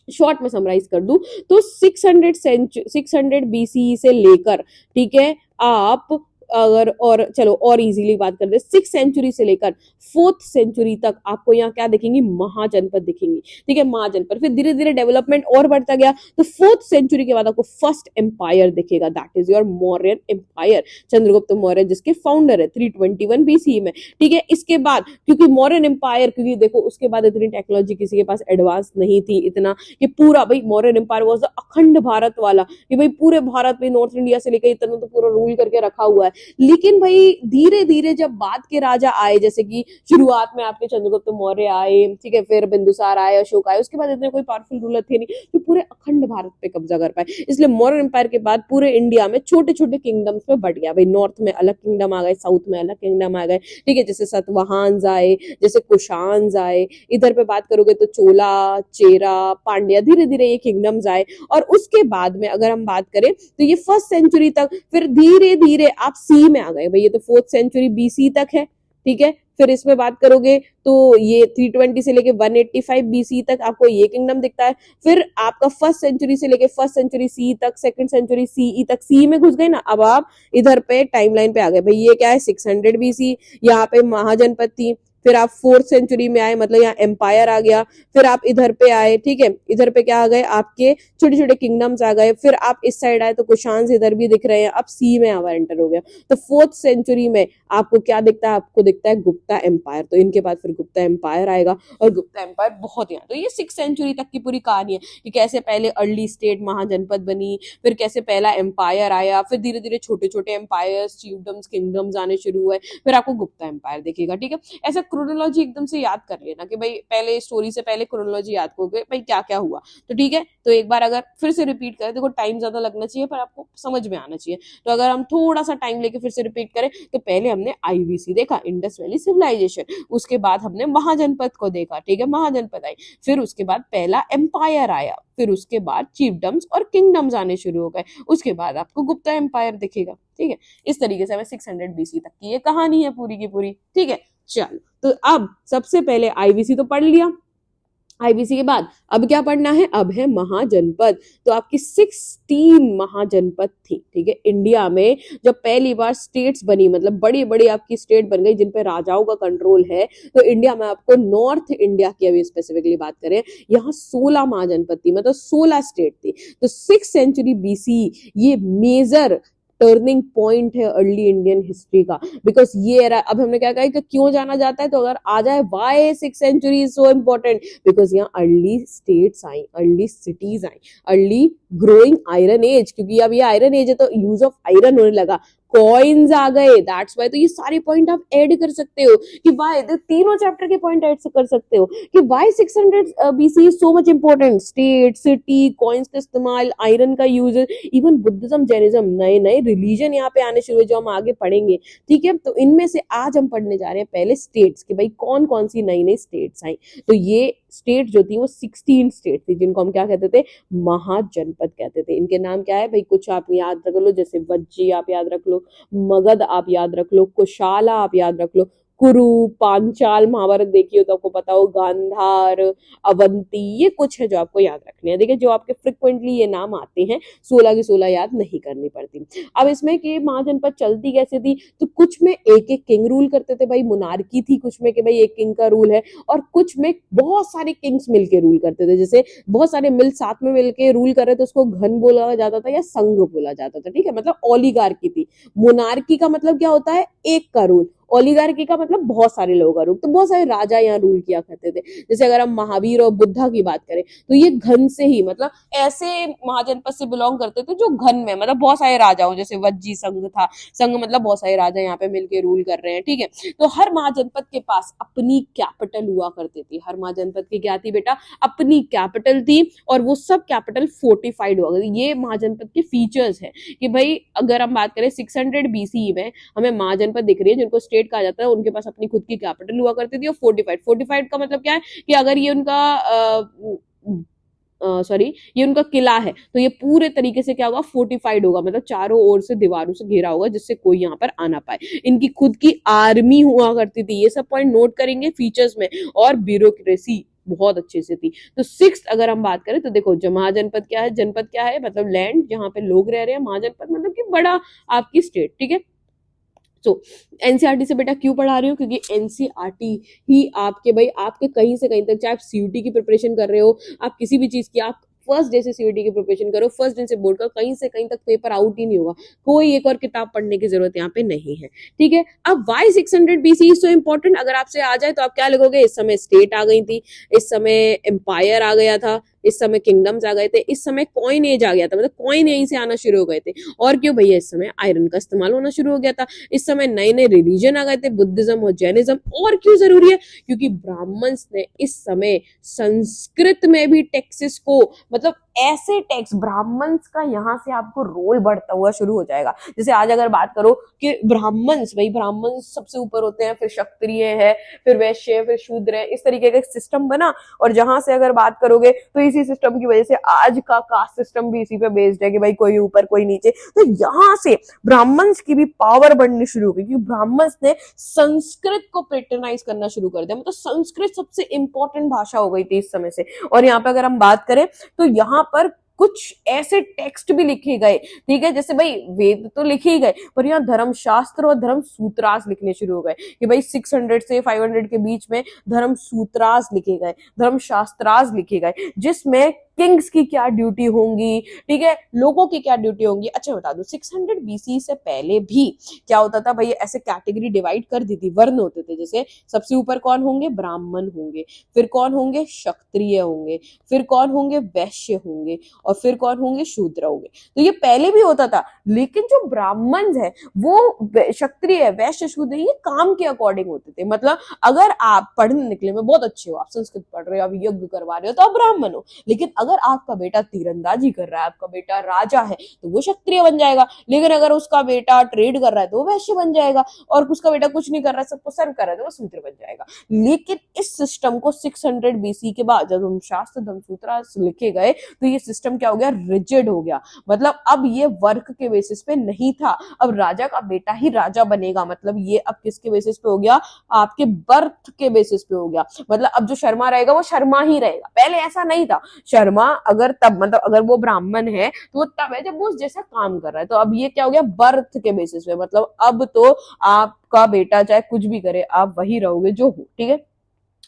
शॉर्ट में समराइज कर दूं, तो 600 बीसी से लेकर, ठीक है, आप अगर और चलो और इजीली बात कर दे, 6th सेंचुरी से लेकर 4th सेंचुरी तक आपको यहाँ क्या दिखेंगी, महाजनपद दिखेंगी, ठीक है, महाजनपद। फिर धीरे धीरे डेवलपमेंट और बढ़ता गया, तो 4th सेंचुरी के बाद आपको फर्स्ट एम्पायर दिखेगा, that is your Mauryan empire, Chandragupta Maurya जिसके फाउंडर है 321 बीसी में, ठीक है। इसके बाद क्योंकि मौर्यन एम्पायर, क्योंकि देखो उसके बाद इतनी टेक्नोलॉजी किसी के पास एडवांस नहीं थी इतना, ये पूरा भाई मौर्यन एम्पायर वाज द अखंड भारत वाला, ये भाई पूरे भारत में नॉर्थ इंडिया से लेकर इतना तो पूरा रूल करके रखा हुआ है। लेकिन भाई धीरे धीरे जब बाद के राजा आए, जैसे कि शुरुआत में आपके चंद्रगुप्त मौर्य आए, ठीक है, फिर बिंदुसार आए, अशोक आए, उसके बाद इतने कोई पावरफुल रूलर थे नहीं जो पूरे अखंड भारत पे कब्जा कर पाए। इसलिए मौर्यन एम्पायर के बाद पूरे इंडिया में छोटे छोटे किंगडम्स में बट गया। भाई नॉर्थ में अलग किंगडम आ गए, साउथ में अलग किंगडम आ गए, ठीक है, जैसे सतवाहन्स आए, जैसे कुशान्स आए, इधर पे बात करोगे तो चोला, चेरा, पांड्या, धीरे धीरे ये किंगडम्स आए। और उसके बाद में अगर हम बात करें तो ये 1st सेंचुरी तक, फिर धीरे धीरे आप सी में आ गए भाई, ये तो 4th सेंचुरी बीसी तक है, ठीक है। फिर इसमें बात करोगे तो ये 320 से लेके 185 बीसी तक आपको ये किंगडम दिखता है। फिर आपका 1st सेंचुरी से लेके 1st सेंचुरी सी तक, 2nd सेंचुरी सीई तक, सी में घुस गए ना, अब आप इधर पे टाइमलाइन पे आ गए भाई। ये क्या है, 600 बीसी, यहाँ पे महाजनपद थी, फिर आप 4th सेंचुरी में आए, मतलब यहाँ एम्पायर आ गया, फिर आप इधर पे आए, ठीक है, इधर पे क्या आ गए, आपके छोटे छोटे किंगडम्स आ गए, फिर आप इस साइड आए तो कुशान्स इधर भी दिख रहे हैं, अब सी में आवर एंटर हो गया। तो 4th सेंचुरी में आपको क्या दिखता है, आपको दिखता है गुप्ता एम्पायर, तो इनके बाद फिर गुप्ता एम्पायर आएगा, और गुप्ता एम्पायर बहुत यहाँ, तो ये 6th सेंचुरी तक की पूरी कहानी है कि कैसे पहले अर्ली स्टेट महाजनपद बनी, फिर कैसे पहला एम्पायर आया, फिर धीरे धीरे छोटे छोटे एम्पायर्स, चिefdoms, किंगडम्स आने शुरू हुए, फिर आपको गुप्ता एम्पायर दिखेगा, ठीक है। ऐसा क्रोनोलॉजी एकदम से याद कर लेना कि भाई पहले स्टोरी से पहले क्रोनोलॉजी याद करोगे भाई क्या क्या हुआ, तो ठीक है। तो एक बार अगर फिर से रिपीट करें, देखो टाइम ज्यादा लगना चाहिए पर आपको समझ में आना चाहिए, तो अगर हम थोड़ा सा टाइम लेके फिर से रिपीट करें, तो पहले हमने आईवीसी देखा, इंडस वैली सिविलाइजेशन, उसके बाद हमने महाजनपद को देखा, ठीक है, महाजनपद आई, फिर उसके बाद पहला एम्पायर आया, फिर उसके बाद चीफडम्स और किंगडम्स आने शुरू हो गए, उसके बाद आपको गुप्ता एम्पायर दिखेगा, ठीक है। इस तरीके से हमें 600 बीसी तक की ये कहानी है पूरी की पूरी, ठीक है। चलो, तो अब सबसे पहले आईवीसी तो पढ़ लिया, आईबीसी के बाद अब क्या पढ़ना है, अब है महाजनपद। तो आपकी 16 महाजनपद थी, ठीक है, इंडिया में जब पहली बार स्टेट्स बनी, मतलब बड़ी बड़ी आपकी स्टेट बन गई जिन पे राजाओं का कंट्रोल है, तो इंडिया में आपको नॉर्थ इंडिया की अभी स्पेसिफिकली बात करें, यहाँ 16 महाजनपद थी, मतलब 16 स्टेट थी। तो 6th सेंचुरी बीसी ये मेजर टर्निंग पॉइंट है अर्ली इंडियन हिस्ट्री का, बिकॉज ये era, अब हमने क्या कहा कि क्यों जाना जाता है, तो अगर आ जाए why 6th century is so important, because यहाँ अर्ली स्टेट्स आई, अर्ली सिटीज आई, अर्ली ग्रोइंग आयरन एज, क्योंकि अब ये आयरन एज है तो यूज ऑफ आयरन होने लगा, कॉइन्स आ गए, दैट्स वाई। तो ये सारे पॉइंट आप ऐड कर सकते हो कि वाई, तीनों चैप्टर के पॉइंट ऐड कर सकते हो कि why 600 BC is so much important, state, city, coins का इस्तेमाल, आयरन का यूज, इवन बुद्धिज्म, जैनिज्म, नए नए रिलीजन यहाँ पे आने शुरू हुए जो हम आगे पढ़ेंगे, ठीक है। तो इनमें से आज हम पढ़ने जा रहे हैं पहले स्टेट्स कि भाई कौन कौन सी नई नई स्टेट्स आई। तो ये स्टेट जो थी वो 16 स्टेट थी जिनको हम क्या कहते थे, महाजनपद कहते थे। इनके नाम क्या है भाई, कुछ आप याद रख लो, जैसे वज्जी आप याद रख लो, मगध आप याद रख लो, कुशाला आप याद रख लो, कुरु, पांचाल, महाभारत देखी हो तो आपको पता हो, गांधार, अवंती, ये कुछ है जो आपको याद रखने हैं। देखिए जो आपके फ्रिक्वेंटली ये नाम आते हैं, 16 की 16 याद नहीं करनी पड़ती। अब इसमें कि महाजनपद चलती कैसे थी, तो कुछ में एक एक किंग रूल करते थे भाई, मोनार्की थी, कुछ में कि भाई एक किंग का रूल है, और कुछ में बहुत सारे किंग्स मिलके रूल करते थे, जैसे बहुत सारे मिल साथ में मिलके रूल कर रहे थे, उसको घन बोला जाता था या संघ बोला जाता था, ठीक है, मतलब ओलिगार्की थी। मोनार्की का मतलब क्या होता है, एक का रूल, ओलिगार्की का मतलब बहुत सारे लोगों का रूल, तो बहुत सारे राजा यहाँ रूल किया करते थे। जैसे अगर हम महावीर और बुद्धा की बात करें तो ये घन से ही, मतलब ऐसे महाजनपद से बिलोंग करते थे जो घन में, मतलब बहुत सारे राजा हो, जैसे वज्जी संघ था, संघ मतलब बहुत सारे राजा यहाँ पे मिलके रूल कर रहे हैं, ठीक है। तो हर महाजनपद के पास अपनी कैपिटल हुआ करती थी, हर महाजनपद की क्या थी बेटा, अपनी कैपिटल थी, और वो सब कैपिटल फोर्टिफाइड हुआ करती। ये महाजनपद के फीचर्स है कि भाई अगर हम बात करें 600 बीसी में हमें महाजनपद दिख रही है जिनको स्टेट कहा जाता है, उनके पास अपनी खुद की कैपिटल हुआ करती थी, और फोर्टिफाइड, फोर्टिफाइड का मतलब क्या है कि अगर ये उनका ये उनका किला है तो ये पूरे तरीके से क्या होगा, फोर्टिफाइड होगा, मतलब चारों ओर से दीवारों से घिरा होगा जिससे कोई यहाँ पर आना पाए। इनकी खुद की आर्मी हुआ करती थी, ये सब पॉइंट नोट करेंगे फीचर्स में, और ब्यूरोक्रेसी बहुत अच्छे से थी। तो 6th अगर हम बात करें तो देखो महाजनपद क्या है, जनपद क्या है, मतलब लैंड जहाँ पे लोग रह रहे हैं, महाजनपद मतलब कि बड़ा आपकी स्टेट, ठीक है। सो एनसीईआरटी से बेटा क्यों पढ़ा रही हूँ, क्योंकि एनसीईआरटी ही आपके भाई आपके कहीं से कहीं तक, चाहे आप सीयूटी की प्रिपरेशन कर रहे हो, आप किसी भी चीज की, आप फर्स्ट डे से सीयूटी की प्रिपरेशन करो, फर्स्ट डे से बोर्ड का, कहीं से कहीं तक पेपर आउट ही नहीं होगा, कोई एक और किताब पढ़ने की जरूरत यहाँ पे नहीं है, ठीक है। अब वाई 600 बीसी सो इम्पोर्टेंट, अगर आपसे आ जाए तो आप क्या लिखोगे, इस समय स्टेट आ गई थी, इस समय एम्पायर आ गया था, इस समय किंगडम्स आ गए थे, इस समय कॉइन एज आ गया था, मतलब कॉइन यहीं से आना शुरू हो गए थे, और क्यों भैया, इस समय आयरन का इस्तेमाल होना शुरू हो गया था, इस समय नए नए रिलीजन आ गए थे, बुद्धिज्म और जैनिज्म, और क्यों जरूरी है, क्योंकि ब्राह्मण्स ने इस समय संस्कृत में भी टेक्सिस को, मतलब ऐसे टेक्स्ट ब्राह्मण्स का यहाँ से आपको रोल बढ़ता हुआ शुरू हो जाएगा। जैसे आज अगर बात करो कि ब्राह्मण्स, भाई ब्राह्मण सबसे ऊपर होते हैं, फिर क्षत्रिय है, फिर वैश्य है, फिर शूद्र है, इस तरीके का सिस्टम बना, और जहां से अगर बात करोगे तो इसी सिस्टम की वजह से आज का कास्ट सिस्टम भी इसी पे बेस्ड है कि भाई कोई ऊपर कोई नीचे। तो यहाँ से ब्राह्मण्स की भी पावर बढ़नी शुरू हो गई, क्योंकि ब्राह्मण्स ने संस्कृत को पेटर्नाइज करना शुरू कर दिया, मतलब संस्कृत सबसे इंपॉर्टेंट भाषा हो गई थी इस समय से। और यहाँ पे अगर हम बात करें तो यहाँ पर कुछ ऐसे टेक्स्ट भी लिखे गए, ठीक है, जैसे भाई वेद तो लिखे ही गए, पर यहाँ धर्मशास्त्र और धर्म सूत्रास लिखने शुरू हो गए कि भाई 600 से 500 के बीच में धर्म सूत्रास लिखे गए, धर्मशास्त्रास लिखे गए, जिसमें किंग्स की क्या ड्यूटी होंगी, ठीक है, लोगों की क्या ड्यूटी होंगी। अच्छा बता दो 600 बीसी से पहले भी क्या होता था भाई, ऐसे कैटेगरी डिवाइड कर दी थी, वर्ण होते थे, जैसे सबसे ऊपर कौन होंगे, ब्राह्मण होंगे, फिर कौन होंगे, क्षत्रिय होंगे, फिर कौन होंगे, वैश्य होंगे, और फिर कौन होंगे, शूद्र होंगे। तो ये पहले भी होता था, लेकिन जो ब्राह्मण है वो क्षत्रिय वैश्य शूद्र ये काम के अकॉर्डिंग होते थे। मतलब अगर आप पढ़ने निकले में बहुत अच्छे हो, आप संस्कृत पढ़ रहे हो, आप यज्ञ करवा रहे हो, तो आप ब्राह्मण हो, लेकिन अगर आपका बेटा तीरंदाजी कर रहा है, आपका बेटा राजा है, तो वो क्षत्रिय बन जाएगा, लेकिन अगर उसका बेटा ट्रेड कर रहा है तो वो वैश्य बन जाएगा, और उसका बेटा कुछ नहीं कर रहा है, सबको सर्व कर रहा है, तो वो शूद्र बन जाएगा। लेकिन इस सिस्टम को 600 बीसी के बाद जब हम शास्त्र धर्मसूत्र लिखे गए, तो ये सिस्टम क्या हो गया, रिजिड हो गया। मतलब अब ये वर्क के बेसिस पे नहीं था, अब राजा का बेटा ही राजा बनेगा। मतलब ये अब किसके बेसिस पे हो गया, आपके बर्थ के बेसिस पे हो गया। मतलब अब जो शर्मा रहेगा वो शर्मा ही रहेगा, पहले ऐसा नहीं था। शर्मा अगर तब, मतलब अगर वो ब्राह्मण है तो वो तब है जब वो उस जैसा काम कर रहा है। तो अब ये क्या हो गया, बर्थ के बेसिस पे, मतलब अब तो आपका बेटा चाहे कुछ भी करे, आप वही रहोगे जो हो, ठीक है।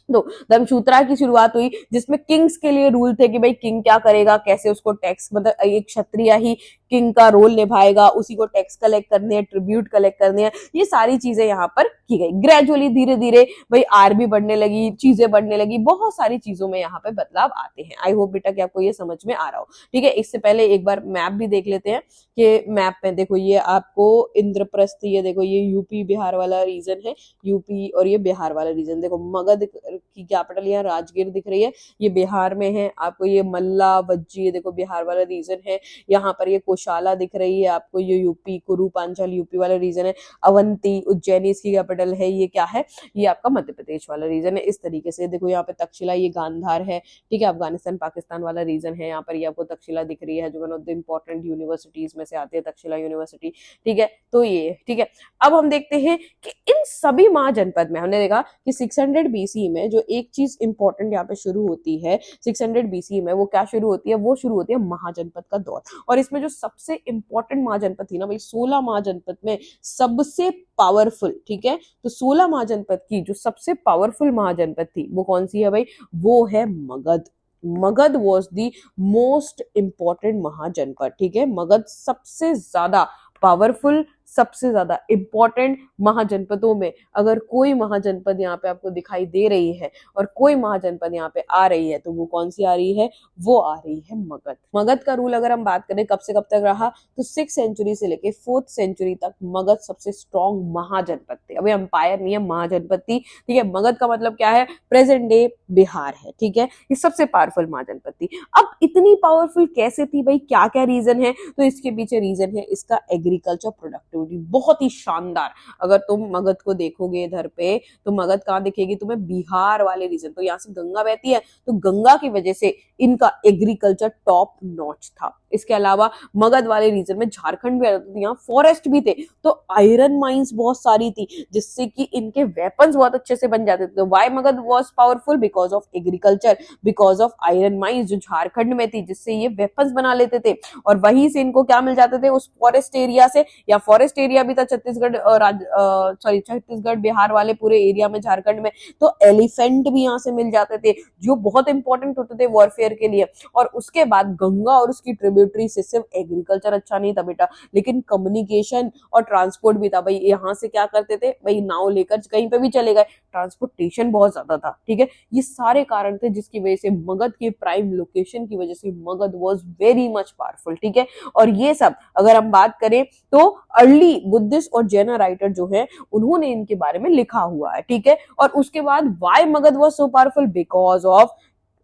तो धर्मसूत्रा की शुरुआत हुई, जिसमें किंग्स के लिए रूल थे कि भाई किंग क्या करेगा, कैसे उसको टैक्स, मतलब एक क्षत्रिय ही किंग का रोल निभाएगा, उसी को टैक्स कलेक्ट करने हैं, ट्रिब्यूट कलेक्ट करने हैं, ये सारी चीजें यहाँ पर की गई। ग्रेजुअली धीरे धीरे भाई आर्मी बढ़ने लगी, चीजें बढ़ने लगी, बहुत सारी चीजों में यहाँ पे बदलाव आते हैं। आई होप बेटा कि आपको ये समझ में आ रहा हो, ठीक है। इससे पहले एक बार मैप भी देख लेते हैं कि मैप में देखो ये आपको इंद्रप्रस्थ, ये देखो ये यूपी बिहार वाला रीजन है, यूपी और ये बिहार वाला रीजन। देखो मगध की कैपिटल यहाँ राजगीर दिख रही है, ये बिहार में है। आपको ये मल्ला वज्जी, ये देखो बिहार वाला रीजन है। यहाँ पर ये कोशाला दिख रही है आपको, ये यूपी, कुरु पांचाल यूपी वाला रीजन है। अवंती उज्जैनी इसकी कैपिटल है, ये क्या है, ये आपका मध्य प्रदेश वाला रीजन है। इस तरीके से देखो यहाँ पे तक्षशिला, ये गांधार है, ठीक है, अफगानिस्तान पाकिस्तान वाला रीजन है। यहाँ पर ये आपको तक्षशिला दिख रही है, जो one of the important universities में से आती है, तक्षशिला यूनिवर्सिटी, ठीक है। तो ये ठीक है। अब हम देखते हैं कि इन सभी महाजनपद में हमने देखा कि 600 बीसी में जो एक चीज इंपॉर्टेंट यहाँ पे शुरू होती है 600 बीसी में, वो क्या शुरू होती है, वो शुरू होती है महाजनपद का दौर। और इसमें जो सबसे इंपॉर्टेंट महाजनपद थी ना भाई, 16 महाजनपद में सबसे पावरफुल, ठीक है, तो 16 महाजनपद की जो सबसे पावरफुल महाजनपद थी वो कौन सी है भाई, वो है Magadh. Magadh was the most important mahajanapada, ठीक है। मगध सबसे ज्यादा पावरफुल, सबसे ज्यादा इंपॉर्टेंट महाजनपदों में अगर कोई महाजनपद यहाँ पे आपको दिखाई दे रही है और कोई महाजनपद यहाँ पे आ रही है, तो वो कौन सी आ रही है, वो आ रही है मगध। मगध का रूल अगर हम बात करें कब से कब तक रहा, तो 6th सेंचुरी से लेके 4th सेंचुरी तक मगध सबसे स्ट्रॉन्ग महाजनपद थे। अभी एम्पायर नहीं है, महाजनपद थी, ठीक है। मगध का मतलब क्या है, प्रेजेंट डे बिहार है, ठीक है। ये सबसे पावरफुल महाजनपद थी। अब इतनी पावरफुल कैसे थी भाई, क्या क्या रीजन है, तो इसके पीछे रीजन है इसका एग्रीकल्चर प्रोडक्टिविटी, बहुत ही शानदार। अगर तुम मगध को देखोगे इधर पे, तो मगध कहाँ दिखेगी तुम्हें, बिहार वाले रीजन। तो यहाँ से गंगा बहती है, तो गंगा की वजह से इनका एग्रीकल्चर टॉप नॉच था। इसके अलावा मगध वाले रीजन में झारखंड भी आता था, यहाँ फॉरेस्ट भी थे, तो आयरन माइंस बहुत सारी थी, जिससे कि इनके वेपन्स बहुत अच्छे से बन जाते थे। Why Magadh was powerful, because of agriculture, because of iron mines जो झारखंड में थी, जिससे ये वेपन्स बना लेते थे। और वहीं से इनको क्या मिल जाते थे, उस फॉरेस्ट एरिया से, या फॉरेस्ट एरिया भी था छत्तीसगढ़, छत्तीसगढ़ बिहार वाले पूरे एरिया में, झारखंड में, तो एलिफेंट भी यहाँ से मिल जाते थे, जो बहुत इंपॉर्टेंट होते थे वॉरफेयर के लिए। और उसके बाद गंगा और उसकी ट्रिब्यूटरी से सिर्फ एग्रीकल्चर अच्छा नहीं था बेटा, लेकिन कम्युनिकेशन और ट्रांसपोर्ट भी था भाई। यहाँ से क्या करते थे भाई, नाव लेकर कहीं पे भी चले गए, ट्रांसपोर्टेशन बहुत ज्यादा था, ठीक है। ये सारे कारण थे जिसकी वजह से मगध के प्राइम लोकेशन की वजह से Magadh was very much powerful, ठीक है। और ये सब अगर हम बात करें तो अर्ली बुद्धिस्ट और जैन राइटर जो है उन्होंने इनके बारे में लिखा हुआ है, ठीक है। और उसके बाद why Magadh was so powerful, because of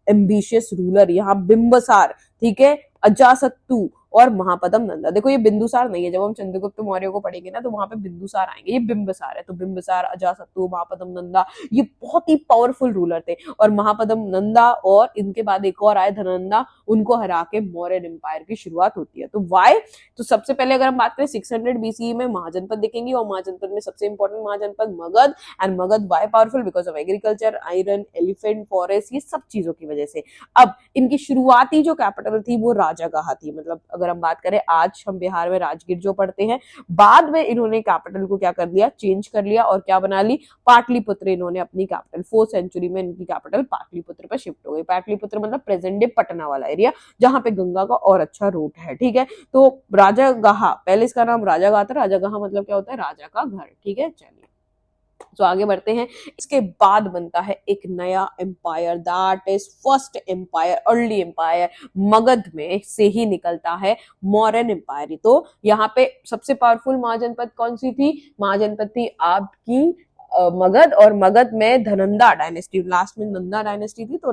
ambitious ruler. यहाँ बिंबसार, ठीक है, अजासत्तु और महापदम नंदा। देखो ये बिंदुसार नहीं है, जब हम चंद्रगुप्त मौर्य को पढ़ेंगे ना तो वहां पे बिंदुसार आएंगे, ये बिंबिसार है। तो बिंबिसार, अजातशत्रु, महापदम नंदा, ये बहुत ही पावरफुल रूलर थे। और महापदम नंदा और इनके बाद एक और आए धनंदा, उनको हरा के मौर्यन एम्पायर की शुरुआत होती है। तो वाई, तो सबसे पहले अगर हम बात करें 600 बीसी में महाजनपद देखेंगे, और महाजनपद में सबसे important mahajanapada Magadh. And Magadh why powerful because of agriculture, iron, elephant, forest, ये सब चीजों की वजह से। अब इनकी शुरुआती जो कैपिटल थी वो राजागाहा थी। मतलब अगर हम बात करें, आज हम बिहार में राजगीर जो पढ़ते हैं, बाद में इन्होंने कैपिटल को क्या कर दिया, चेंज कर लिया, और क्या बना ली, पाटलिपुत्र इन्होंने अपनी कैपिटल। 4th सेंचुरी में इनकी कैपिटल पाटलिपुत्र पर शिफ्ट हो गई। पाटलिपुत्र मतलब प्रेजेंट डे पटना वाला एरिया, जहां पे गंगा का और अच्छा रूट है। ठीक है, तो राजागाहा, पहले इसका नाम राजागाहा था। राजागाहा मतलब क्या होता है, राजा का घर। ठीक है, चलिए तो आगे बढ़ते हैं। इसके बाद बनता है एक नया empire, that is first empire, early empire. Magadha में से ही निकलता है मौर्यन एम्पायर। तो यहाँ पे सबसे पावरफुल महाजनपद कौन सी थी, महाजनपद थी आपकी मगध। और मगध में धनंदा डायनेस्टी, लास्ट में नंदा डायनेस्टी थी, तो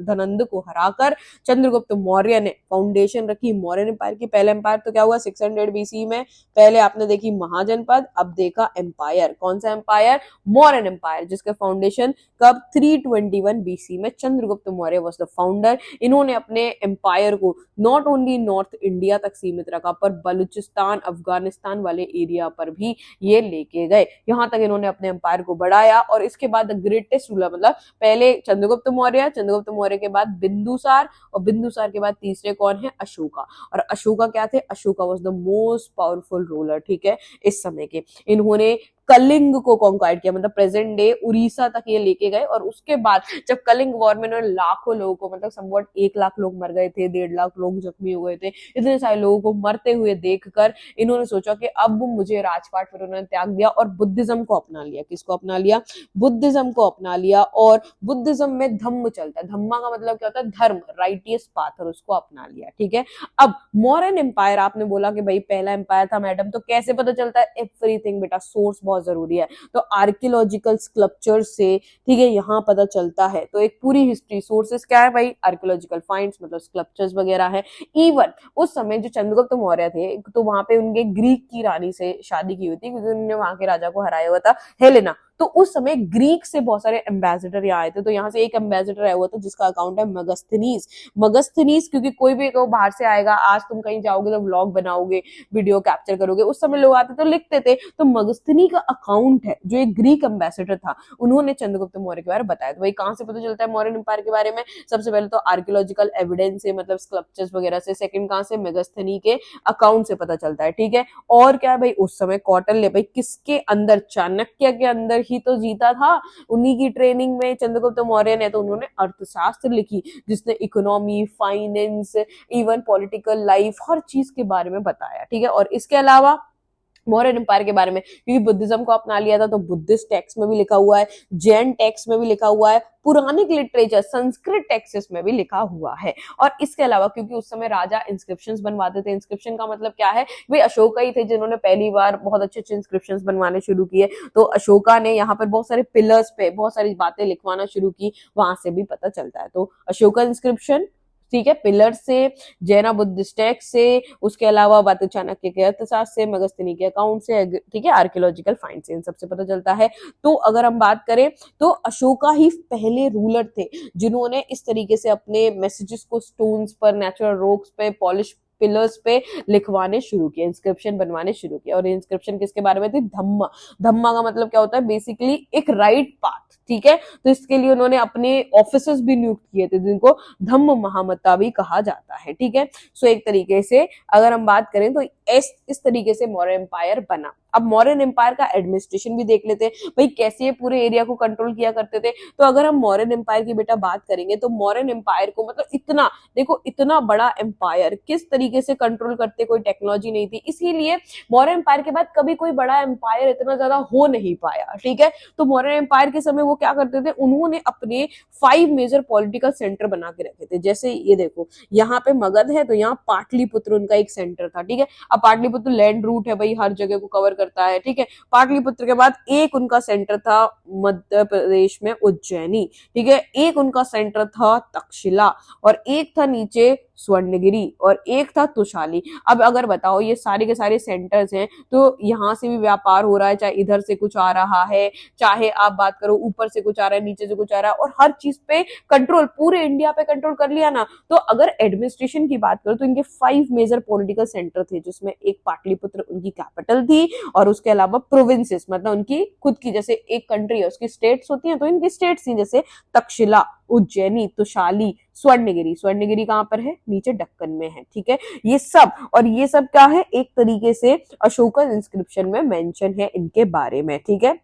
धनंद को हराकर चंद्रगुप्त मौर्य ने फाउंडेशन रखी मौर्यन एम्पायर की। पहले एम्पायर तो क्या हुआ 600 बीसी में, पहले आपने देखी महाजनपद, अब देखा एम्पायर। कौन सा एम्पायर, मौर्यन एम्पायर, जिसका फाउंडेशन कब, 321 बीसी में Chandragupta Maurya was the founder. इन्होंने अपने एम्पायर को नॉट ओनली नॉर्थ इंडिया तक सीमित रखा, पर बलूचिस्तान, अफगानिस्तान वाले एरिया पर भी ये लेके गए। यहां तक इन्होंने अपने एम्पायर को बढ़ाया। और इसके बाद ग्रेटेस्ट रूलर, मतलब पहले चंद्रगुप्त मौर्य, चंद्रगुप्त मौर्य के बाद बिंदुसार, और बिंदुसार के बाद तीसरे कौन है, अशोका। और अशोका क्या थे, Ashoka was the most powerful ruler. ठीक है, इस समय के। इन्होंने कलिंग को कॉन्क्वायर किया, मतलब प्रेजेंट डे उड़ीसा तक ये लेके गए। और उसके बाद जब कलिंग वॉर में इन्होंने लाखों लोगों को, मतलब समवट 1 लाख लोग मर गए थे, 1.5 लाख लोग जख्मी हो गए थे, इतने सारे लोगों को मरते हुए देखकर इन्होंने सोचा कि अब मुझे राजपाट, फिर उन्होंने त्याग दिया और बुद्धिज्म को अपना लिया। किसको अपना लिया, बुद्धिज्म को अपना लिया। और बुद्धिज्म में धम्म चलता है, धम्मा का मतलब क्या होता है, धर्म, राइटियस पाथ, और उसको अपना लिया। ठीक है, अब मौर्यन एम्पायर, आपने बोला कि भाई पहला एम्पायर था मैडम, तो कैसे पता चलता है, एवरीथिंग बेटा, सोर्स बहुत जरूरी है। तो आर्कियोलॉजिकल स्कल्पचर से, ठीक है, यहाँ पता चलता है। तो एक पूरी हिस्ट्री, सोर्सेस क्या है भाई, आर्कियोलॉजिकल फाइंड्स, मतलब स्कल्पचर्स वगैरह है। इवन उस समय जो चंद्रगुप्त मौर्य थे, तो वहां पे उनके ग्रीक की रानी से शादी की हुई थी, क्योंकि उन्होंने वहां के राजा को हराया हुआ था, हेलेना। तो उस समय ग्रीक से बहुत सारे एम्बेसडर यहाँ आए थे। तो यहाँ से एक एम्बेसडर आया हुआ था जिसका अकाउंट है मगस्थनीज। मगस्थनीज, क्योंकि कोई भी बाहर से आएगा, आज तुम कहीं जाओगे तो व्लॉग बनाओगे, वीडियो कैप्चर करोगे, उस समय लोग आते तो लिखते थे। तो मगस्थनी का अकाउंट है, जो एक ग्रीक एम्बेसडर था, उन्होंने चंद्रगुप्त मौर्य के बारे में बताया। तो भाई कहां से पता चलता है मौर्यन एम्पायर के बारे में, सबसे पहले तो आर्कियोलॉजिकल एविडेंस से, मतलब स्कल्पचर्स वगैरह से। सेकंड कहां से, मेगास्थनी के अकाउंट से पता चलता है। ठीक है, और क्या है भाई, उस समय कौटिल्य, भाई किसके अंदर, चाणक्य के अंदर ही तो जीता था, उन्हीं की ट्रेनिंग में चंद्रगुप्त मौर्य ने। तो उन्होंने अर्थशास्त्र लिखी, जिसने economy, finance, even political life, हर चीज के बारे में बताया। ठीक है, और इसके अलावा मौर्यन एम्पायर के बारे में, क्योंकि बुद्धिज्म को अपना लिया था, तो बुद्धिस्ट टेक्स्ट में भी लिखा हुआ है, जैन टेक्स्ट में भी लिखा हुआ है, पुरानिक लिटरेचर, संस्कृत टेक्स्ट में भी लिखा हुआ है। और इसके अलावा क्योंकि उस समय राजा इंस्क्रिप्शंस बनवाते थे, इंस्क्रिप्शन का मतलब क्या है, वे अशोका ही थे जिन्होंने पहली बार बहुत अच्छे अच्छे इंस्क्रिप्शंस बनवाने शुरू किए। तो अशोका ने यहाँ पर बहुत सारे पिलर्स पे बहुत सारी बातें लिखवाना शुरू की, वहां से भी पता चलता है। तो अशोका इंस्क्रिप्शन, ठीक है, पिलर से, जैना बुद्धिस्ट टेक्स्ट से, उसके अलावा बात चाणक्य के अर्थशास्त्र से, मगस्थनी के अकाउंट से, ठीक है, आर्कियोलॉजिकल फाइंड से, इन सबसे पता चलता है। तो अगर हम बात करें तो अशोका ही पहले रूलर थे जिन्होंने इस तरीके से अपने मैसेजेस को स्टोन्स पर, नेचुरल रॉक्स पे, पॉलिश पिलर्स पे लिखवाने शुरू किए, इंस्क्रिप्शन बनवाने शुरू किए। और इंस्क्रिप्शन किसके बारे में थी, धम्मा। धम्मा का मतलब क्या होता है, बेसिकली एक राइट पाथ। ठीक है, तो इसके लिए उन्होंने अपने ऑफिसर्स भी नियुक्त किए थे, जिनको धम्म महामता भी कहा जाता है। ठीक है, सो एक तरीके से अगर हम बात करें तो इस तरीके से मौर्यन एम्पायर बना। अब मौर्यन एम्पायर का एडमिनिस्ट्रेशन भी देख लेते हैं, भाई कैसे ये पूरे एरिया को कंट्रोल किया करते थे। तो अगर हम मौर्यन एम्पायर की बेटा बात करेंगे, तो मौर्यन एम्पायर को, मतलब इतना, देखो इतना बड़ा एम्पायर किस तरीके से कंट्रोल करते, कोई टेक्नोलॉजी नहीं थी, इसीलिए मौर्यन एम्पायर के बाद कभी कोई बड़ा एम्पायर इतना ज्यादा हो नहीं पाया। ठीक है, तो मौर्यन एम्पायर के समय वो क्या करते थे, उन्होंने अपने 5 मेजर पॉलिटिकल सेंटर बना के रखे थे। जैसे ये देखो, यहाँ पे मगध है, तो यहाँ पाटलिपुत्र उनका एक सेंटर था। ठीक है, अब पाटलिपुत्र लैंड रूट है भाई, हर जगह को कवर करता है। ठीक है, पाटलिपुत्र के बाद एक उनका सेंटर था मध्य प्रदेश में उज्जैनी। ठीक है, एक उनका सेंटर था तक्षशिला, और एक था नीचे स्वर्णगिरी और एक था तुशाली। अब अगर बताओ ये सारे के सारे सेंटर्स हैं, तो यहाँ से भी व्यापार हो रहा है, चाहे इधर से कुछ आ रहा है, चाहे आप बात करो ऊपर से कुछ आ रहा है, नीचे से कुछ आ रहा है, और हर चीज पे कंट्रोल, पूरे इंडिया पे कंट्रोल कर लिया ना। तो अगर एडमिनिस्ट्रेशन की बात करो तो इनके 5 मेजर पॉलिटिकल सेंटर थे, जिसमें एक पाटलिपुत्र उनकी कैपिटल थी, और उसके अलावा प्रोविंसेस मतलब उनकी खुद की, जैसे एक कंट्री है उसकी स्टेट्स होती हैं, तो इनकी स्टेट्स थी, जैसे तक्षशिला, उज्जैनी, तुशाली, स्वर्णगिरी। स्वर्णगिरी कहाँ पर है? नीचे दक्कन में है, ठीक है। ये सब, और ये सब क्या है, एक तरीके से अशोकन इंस्क्रिप्शन में मेंशन है इनके बारे में, ठीक है।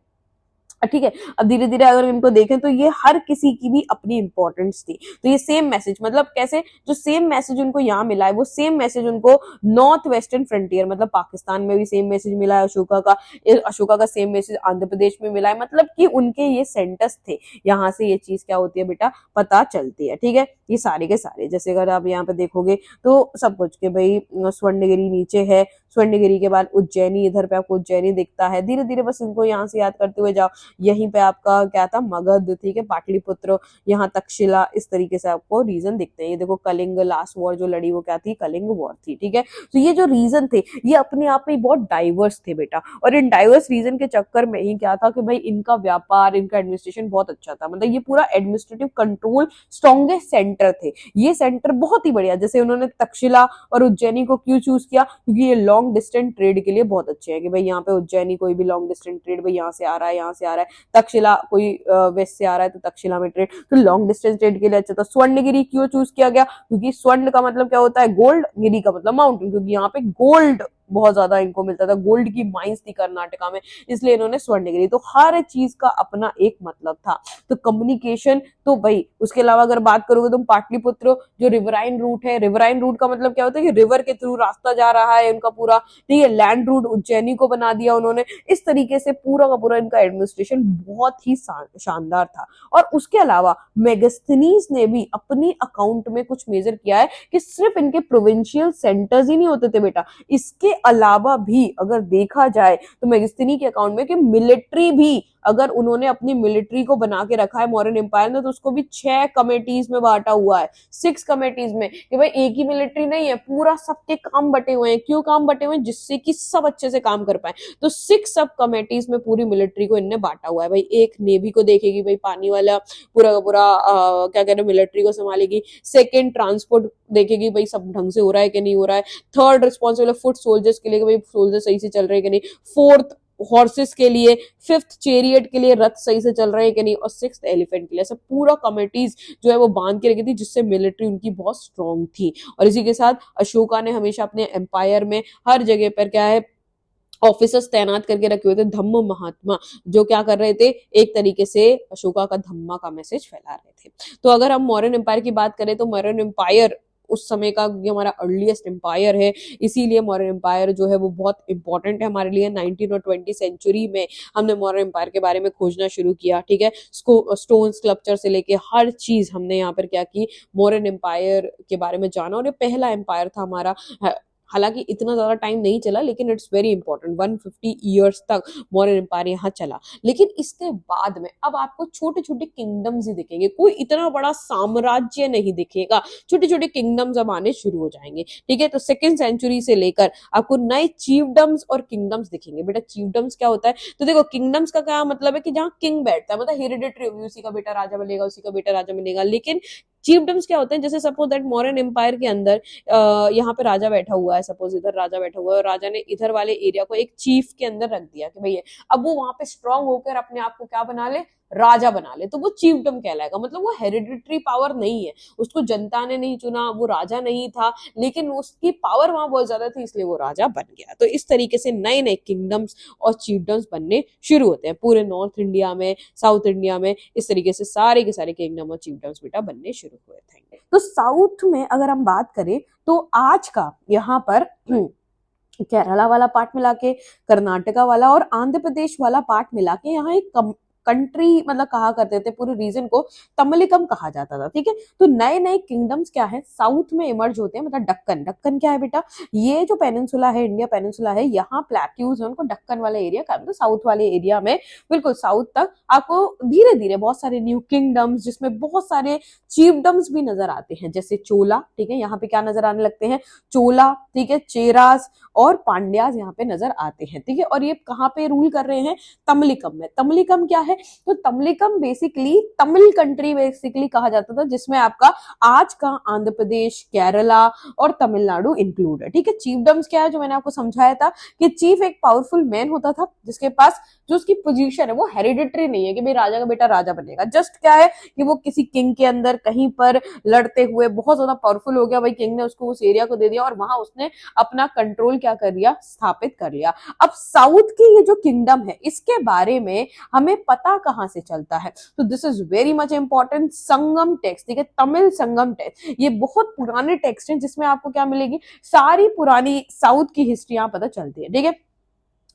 ठीक है। अब धीरे धीरे अगर इनको देखें तो ये हर किसी की भी अपनी इंपॉर्टेंस थी। तो ये सेम मैसेज, मतलब कैसे, जो सेम मैसेज उनको यहाँ मिला है वो सेम मैसेज उनको नॉर्थ वेस्टर्न फ्रंटियर मतलब पाकिस्तान में भी सेम मैसेज मिला है अशोका का। अशोका का सेम मैसेज आंध्र प्रदेश में मिला है, मतलब कि उनके ये सेंटर्स थे, यहाँ से ये चीज क्या होती है बेटा पता चलती है, ठीक है। ये सारे के सारे, जैसे अगर आप यहाँ पे देखोगे तो सब कुछ के भाई स्वर्णगिरी नीचे है, स्वर्णगिरी के बाद उज्जैनी, इधर पे आपको उज्जैनी दिखता है। धीरे धीरे बस इनको यहाँ से याद करते हुए जाओ। यहीं पे आपका क्या था, मगध, ठीक है, पाटलिपुत्र, यहाँ तक्षशिला, इस तरीके से आपको रीजन दिखते हैं। ये देखो कलिंग, लास्ट वॉर जो लड़ी वो क्या थी, कलिंग वॉर थी, ठीक है। तो ये जो रीजन थे ये अपने आप में बहुत डाइवर्स थे बेटा, और इन डाइवर्स रीजन के चक्कर में ही क्या था कि भाई इनका व्यापार, इनका एडमिनिस्ट्रेशन बहुत अच्छा था, मतलब ये पूरा एडमिनिस्ट्रेटिव कंट्रोल स्ट्रॉन्गेस्ट सेंटर थे। ये सेंटर बहुत ही बढ़िया, जैसे उन्होंने तक्षशिला और उज्जैनी को क्यों चूज किया, क्योंकि ये लॉन्ग डिस्टेंस ट्रेड के लिए बहुत अच्छे हैं, कि भाई यहाँ पे उज्जैनी कोई भी लॉन्ग डिस्टेंस ट्रेड भाई यहाँ से आ रहा है, यहाँ से आ रहा है, तक्षशिला कोई वेस्ट से आ रहा है तो तक्षशिला में ट्रेड, तो लॉन्ग डिस्टेंस ट्रेड के लिए अच्छा था। स्वर्णगिरी क्यों चूज किया गया, क्योंकि स्वर्ण का मतलब क्या होता है, गोल्ड, गिरी का मतलब माउंटेन, क्योंकि यहाँ पे गोल्ड बहुत ज्यादा इनको मिलता था, गोल्ड की माइंस थी कर्नाटका में, इसलिए इन्होंने स्वर्णगिरी। तो हर चीज का अपना एक मतलब था। तो कम्युनिकेशन तो भाई, उसके अलावा अगर बात करोगे तुम पाटलिपुत्र जो रिवराइन रूट है, रिवराइन रूट का मतलब क्या होता है कि रिवर के थ्रू रास्ता जा रहा है उनका पूरा, ठीक है। लैंड रूट उज्जैनी को बना दिया उन्होंने। इस तरीके से पूरा का पूरा इनका एडमिनिस्ट्रेशन बहुत ही शानदार था। और उसके अलावा मेगास्थनीज ने भी अपनी अकाउंट में कुछ मेजर किया है कि सिर्फ इनके प्रोविंशियल सेंटर्स ही नहीं होते थे बेटा, इसके अलावा भी अगर देखा जाए तो मेगास्थनी के अकाउंट में कि मिलिट्री भी, अगर उन्होंने अपनी मिलिट्री को बना के रखा है मौर्यन एम्पायर ने, तो उसको भी 6 कमेटीज में बांटा हुआ है, 6 कमेटीज में, कि भाई एक ही मिलिट्री नहीं है, पूरा सबके काम बटे हुए हैं। क्यों काम बटे हुए हैं? जिससे कि सब अच्छे से काम कर पाए। तो 6 सब कमेटीज में पूरी मिलिट्री को इनने बांटा हुआ है। भाई एक नेवी को देखेगी, भाई पानी वाला पूरा का पूरा क्या कहते हैं मिलिट्री को संभालेगी। सेकेंड ट्रांसपोर्ट देखेगी, भाई सब ढंग से हो रहा है कि नहीं हो रहा है। थर्ड रिस्पॉन्सिबल फुट सोल्जर्स के लिए, भाई सोल्जर सही से चल रहे हैं कि नहीं। फोर्थ हॉर्सेस के लिए, फिफ्थ चेरियट के लिए रथ सही से चल रहे हैं कि नहीं, और सिक्स्थ एलिफेंट के लिए। सब पूरा कमिटीज जो है वो बांध के रखी थी, जिससे मिलिट्री उनकी बहुत स्ट्रांग थी। और इसी के साथ अशोका ने हमेशा अपने एम्पायर में हर जगह पर क्या है ऑफिसर्स तैनात करके रखे हुए थे, धम्म महात्मा, जो क्या कर रहे थे, एक तरीके से अशोका का धम्मा का मैसेज फैला रहे थे। तो अगर हम मौर्यन एम्पायर की बात करें तो मौर्यन एम्पायर उस समय का ये हमारा अर्लीस्ट एम्पायर है, इसीलिए मौर्यन एम्पायर जो है वो बहुत इंपॉर्टेंट है हमारे लिए। 19 और 20 सेंचुरी में हमने मौर्यन एम्पायर के बारे में खोजना शुरू किया, ठीक है। स्टोन स्कल्पचर से लेके हर चीज हमने यहाँ पर क्या की, मौर्यन एम्पायर के बारे में जाना। और ये पहला एम्पायर था हमारा, हालांकि इतना ज्यादा टाइम नहीं चला, लेकिन इट्स वेरी इंपॉर्टेंट। 150 ईयर्स तक मौर्यन एम्पायर यहाँ चला। लेकिन इसके बाद में अब आपको छोटे छोटे किंगडम्स ही दिखेंगे, कोई इतना बड़ा साम्राज्य नहीं दिखेगा, छोटे छोटे किंगडम्स अब आने शुरू हो जाएंगे, ठीक है। तो सेकेंड सेंचुरी से लेकर आपको नए चीफडम्स और किंगडम्स दिखेंगे। बेटा चीफडम्स क्या होता है, तो देखो किंगडम्स का क्या मतलब है कि जहाँ किंग बैठता है, मतलब हेरिडिटरी, उसी का बेटा राजा बनेगा, उसी का बेटा राजा बनेगा। लेकिन चीफडम्स क्या होते हैं, जैसे सपोज दैट मौर्यन एम्पायर के अंदर यहाँ पे राजा बैठा हुआ है, सपोज इधर राजा बैठा हुआ है, और राजा ने इधर वाले एरिया को एक चीफ के अंदर रख दिया कि भैया अब वो वहां पे स्ट्रांग होकर अपने आप को क्या बना ले, राजा बना ले, तो वो चीफडम कहलाएगा। मतलब वो हेरिडिटरी पावर नहीं है, उसको जनता ने नहीं चुना, वो राजा नहीं था, लेकिन उसकी पावर वहां बहुत ज्यादा थी, इसलिए वो राजा बन गया। तो इस तरीके से नए नए किंगडम्स और चीफडम्स बनने शुरू होते हैं पूरे नॉर्थ इंडिया में, साउथ इंडिया में। इस तरीके से सारे के सारे किंगडम और चीफडम्स बेटा बनने शुरू हुए थे। तो साउथ में अगर हम बात करें तो आज का यहाँ पर केरला वाला पार्ट मिला के, कर्नाटका वाला और आंध्र प्रदेश वाला पार्ट मिला के यहाँ एक कंट्री मतलब कहा करते थे, पूरे रीजन को तमलिकम कहा जाता था। ठीक है, तो नए नए किंगडम्स क्या है साउथ में इमर्ज होते हैं, मतलब डक्कन, डक्कन क्या है बेटा, ये जो पेनिनसुला है, इंडिया पेनिनसुला है, यहाँ प्लेट्यूज है, उनको डक्कन वाले एरिया का, मतलब साउथ वाले एरिया में बिल्कुल साउथ तक आपको धीरे धीरे बहुत सारे न्यू किंगडम्स, जिसमें बहुत सारे चीफडम्स भी नजर आते हैं, जैसे चोला, ठीक है, यहाँ पे क्या नजर आने लगते हैं, चोला, ठीक है, चेरास और पांड्यास यहाँ पे नजर आते हैं। ठीक है, और ये कहाँ पे रूल कर रहे हैं, तमलिकम में। तमलिकम क्या है, तो तमलिकम बेसिकली तमिल कंट्री बेसिकली कहा जाता था, जिसमें आपका आज का आंध्र प्रदेश, केरला और तमिलनाडु इंक्लूड है। ठीक है, चीफडम्स क्या है, जो मैंने आपको समझाया था कि चीफ एक पावरफुल मैन होता था, जिसके पास जो उसकी पोजीशन है वो हेरिडिटरी नहीं है कि भाई राजा का बेटा राजा बनेगा, जस्ट क्या है कि वो किसी किंग के अंदर कहीं पर लड़ते हुए बहुत ज्यादा पावरफुल हो गया, भाई किंग ने उसको उस एरिया को दे दिया और वहां उसने अपना कंट्रोल क्या कर लिया, स्थापित कर लिया। अब साउथ की ये जो किंगडम है, इसके बारे में हमें पता कहां से चलता है, तो this is very much important, Sangam text. ठीक है, तमिल संगम टेक्स्ट, ये बहुत पुराने टेक्स्ट हैं, जिसमें आपको क्या मिलेगी, सारी पुरानी साउथ की हिस्ट्री यहाँ पता चलती है। ठीक है,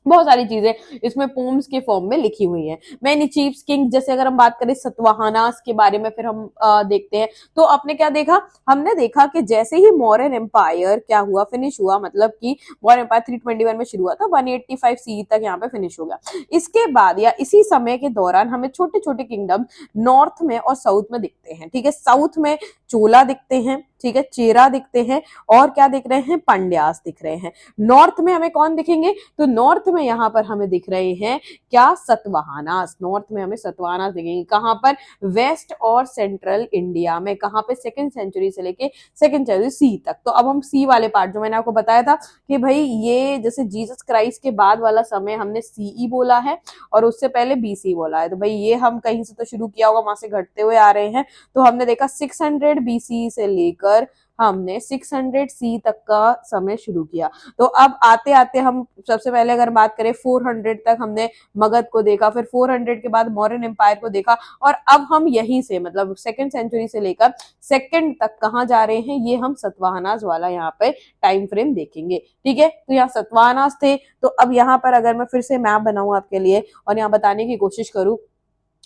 बहुत सारी चीजें इसमें पोम्स के फॉर्म में लिखी हुई हैं। मैनी चीफ्स किंग, जैसे अगर हम बात करें सतवाहनास के बारे में, फिर हम देखते हैं, तो आपने क्या देखा, हमने देखा कि जैसे ही मौर्यन एम्पायर क्या हुआ, फिनिश हुआ, मतलब कि मौर्यन एम्पायर 321 में शुरू हुआ था, 185 सी तक यहाँ पे फिनिश हो गया। इसके बाद या इसी समय के दौरान हमें छोटे छोटे किंगडम नॉर्थ में और साउथ में दिखते हैं। ठीक है, साउथ में चोला दिखते हैं, ठीक है, चेरा दिखते हैं, और क्या दिख रहे हैं, पांड्यास दिख रहे हैं। नॉर्थ में हमें कौन दिखेंगे, तो नॉर्थ में यहाँ पर हमें दिख रहे हैं क्या, सतवाहनास, नॉर्थ में हमें सतवाहनास दिखेंगे। कहां पर, वेस्ट और सेंट्रल इंडिया में, कहां पे, सेकंड सेंचुरी से लेके सेकंड सेंचुरी सी तक। तो अब हम सी वाले पार्ट, जो मैंने आपको बताया था कि भाई ये जैसे जीसस क्राइस्ट के बाद वाला समय हमने सीई बोला है और उससे पहले बीसी बोला है, तो भाई ये हम कहीं से तो शुरू किया होगा, वहां से घटते हुए आ रहे हैं। तो हमने देखा 600 बीसी से लेकर हमने 600 सी तक का समय शुरू किया। तो अब आते आते हम सबसे पहले अगर बात करें 400 तक हमने मगध को देखा, फिर 400 के बाद मौर्यन एम्पायर को देखा, और अब हम यहीं से मतलब सेकंड सेंचुरी से लेकर सेकंड तक कहां जा रहे हैं, ये हम सतवाहनास वाला यहाँ पे टाइम फ्रेम देखेंगे। ठीक है, तो यहाँ सतवाहनास थे। तो अब यहाँ पर अगर मैं फिर से मैप बनाऊं आपके लिए और यहाँ बताने की कोशिश करूं,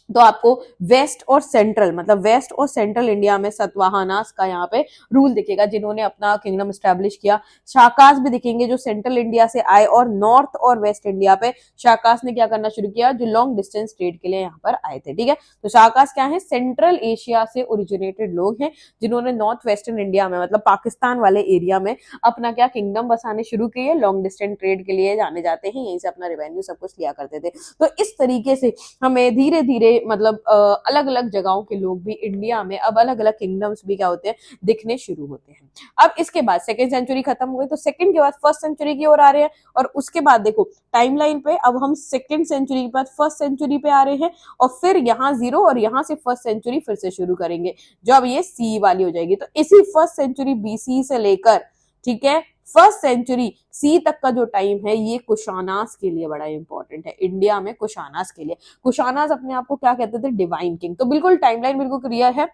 तो आपको वेस्ट और सेंट्रल, मतलब वेस्ट और सेंट्रल इंडिया में सतवाहनास का यहाँ पे रूल दिखेगा, जिन्होंने अपना किंगडम एस्टेब्लिश किया। शाकास भी दिखेंगे जो सेंट्रल इंडिया से आए, और नॉर्थ और वेस्ट इंडिया पे शाकास ने क्या करना शुरू किया, जो लॉन्ग डिस्टेंस ट्रेड के लिए यहाँ पर आए थे। ठीक है, तो शाकास क्या है, सेंट्रल एशिया से ओरिजिनेटेड लोग हैं, जिन्होंने नॉर्थ वेस्टर्न इंडिया में मतलब पाकिस्तान वाले एरिया में अपना क्या किंगडम बसाने शुरू किए, लॉन्ग डिस्टेंस ट्रेड के लिए जाने जाते हैं, यहीं से अपना रेवेन्यू सब कुछ लिया करते थे। तो इस तरीके से हमें धीरे धीरे मतलब अलग अलग जगहों के लोग भी इंडिया में अब अलग अलग किंगडम्स भी क्या होते हैं, दिखने शुरू होते हैं। अब इसके बाद सेकेंड सेंचुरी खत्म हो गई, तो सेकेंड के बाद फर्स्ट सेंचुरी की ओर आ रहे हैं, और उसके बाद देखो टाइमलाइन पे अब हम सेकेंड सेंचुरी के बाद फर्स्ट सेंचुरी पे आ रहे हैं, और फिर यहाँ 0 और यहाँ से फर्स्ट सेंचुरी फिर से शुरू करेंगे, जो अब ये सी वाली हो जाएगी। तो इसी फर्स्ट सेंचुरी बीसी से लेकर, ठीक है, फर्स्ट सेंचुरी सी तक का जो टाइम है, ये कुशानास के लिए बड़ा इंपॉर्टेंट है, इंडिया में कुशानास के लिए। कुशानास अपने आप को क्या कहते थे, डिवाइन किंग। तो बिल्कुल टाइमलाइन बिल्कुल क्लियर है।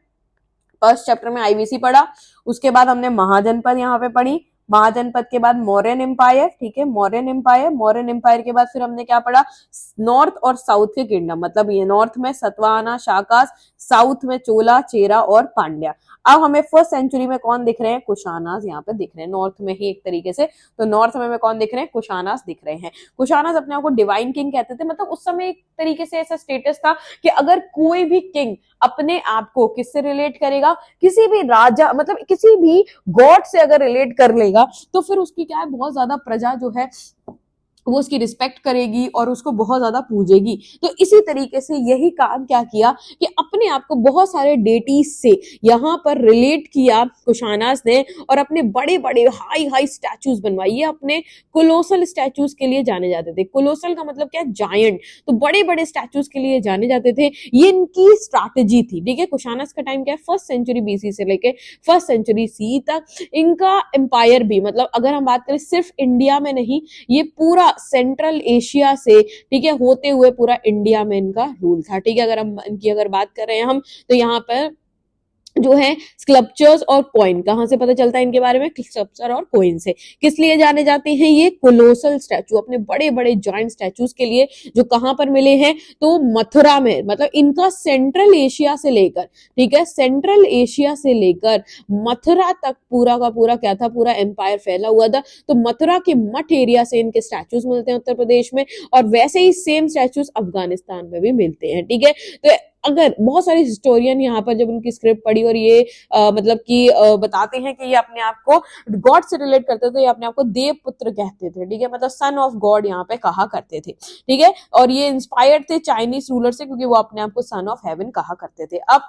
फर्स्ट चैप्टर में आईवीसी पढ़ा, उसके बाद हमने महाजनपद यहाँ पे पढ़ी, महाजनपद के बाद मौर्यन एम्पायर, ठीक है, मौर्यन एम्पायर, मौर्यन एम्पायर के बाद फिर हमने क्या पढ़ा, नॉर्थ और साउथ के किंगडम, मतलब ये नॉर्थ में सतवाहना शाकास, साउथ में चोला चेरा और पांड्या। अब हमें फर्स्ट सेंचुरी में कौन दिख रहे हैं, कुशानास यहाँ पे दिख रहे हैं, नॉर्थ में ही एक तरीके से। तो नॉर्थ में कौन दिख रहे हैं, कुशानास दिख रहे हैं। कुशानास अपने आप को डिवाइन किंग कहते थे, मतलब उस समय एक तरीके से ऐसा स्टेटस था कि अगर कोई भी किंग अपने आप को किससे रिलेट करेगा, किसी भी राजा मतलब किसी भी गॉड से अगर रिलेट कर लेगा, तो फिर उसकी क्या है, बहुत ज्यादा प्रजा जो है वो उसकी रिस्पेक्ट करेगी और उसको बहुत ज्यादा पूजेगी। तो इसी तरीके से यही काम क्या किया कि अपने आप को बहुत सारे डेटीज से यहाँ पर रिलेट किया कुशानास ने, और अपने बड़े बड़े हाई हाई स्टैचूज बनवाए। ये अपने कोलोसल स्टैचूज के लिए जाने जाते थे। कोलोसल का मतलब क्या है, जायंट। तो बड़े बड़े स्टैचूज के लिए जाने जाते थे, ये इनकी स्ट्रैटेजी थी। ठीक है, कुशानास का टाइम क्या है, फर्स्ट सेंचुरी बीसी से लेके फर्स्ट सेंचुरी सी तक। इनका एम्पायर भी मतलब अगर हम बात करें सिर्फ इंडिया में नहीं, ये पूरा सेंट्रल एशिया से, ठीक है, होते हुए पूरा इंडिया में इनका रूल था। ठीक है, अगर हम इनकी अगर बात कर रहे हैं हम, तो यहाँ पर जो है स्कल्पचर्स और कॉइन, कहाँ से पता चलता है इनके बारे में, स्कल्पचर और कॉइन से। किस लिए जाने जाते हैं ये कोलोसल स्टैचू, अपने बड़े बड़े जॉइंट स्टैचूज के लिए, जो कहाँ पर मिले हैं, तो मथुरा में, मतलब इनका सेंट्रल एशिया से लेकर, ठीक है, सेंट्रल एशिया से लेकर मथुरा तक पूरा का पूरा क्या था, पूरा एम्पायर फैला हुआ था। तो मथुरा के मठ एरिया से इनके स्टैचूज मिलते हैं उत्तर प्रदेश में, और वैसे ही सेम स्टैचूज अफगानिस्तान में भी मिलते हैं, ठीक है। तो अगर बहुत सारे हिस्टोरियन यहाँ पर जब उनकी स्क्रिप्ट पढ़ी और ये मतलब कि बताते हैं कि ये अपने आप को गॉड से रिलेट करते थे, तो ये अपने आप को देव पुत्र कहते थे, ठीक है, मतलब सन ऑफ गॉड यहाँ पे कहा करते थे, ठीक है। और ये इंस्पायर्ड थे चाइनीज रूलर से, क्योंकि वो अपने आप को सन ऑफ हेवन कहा करते थे। अब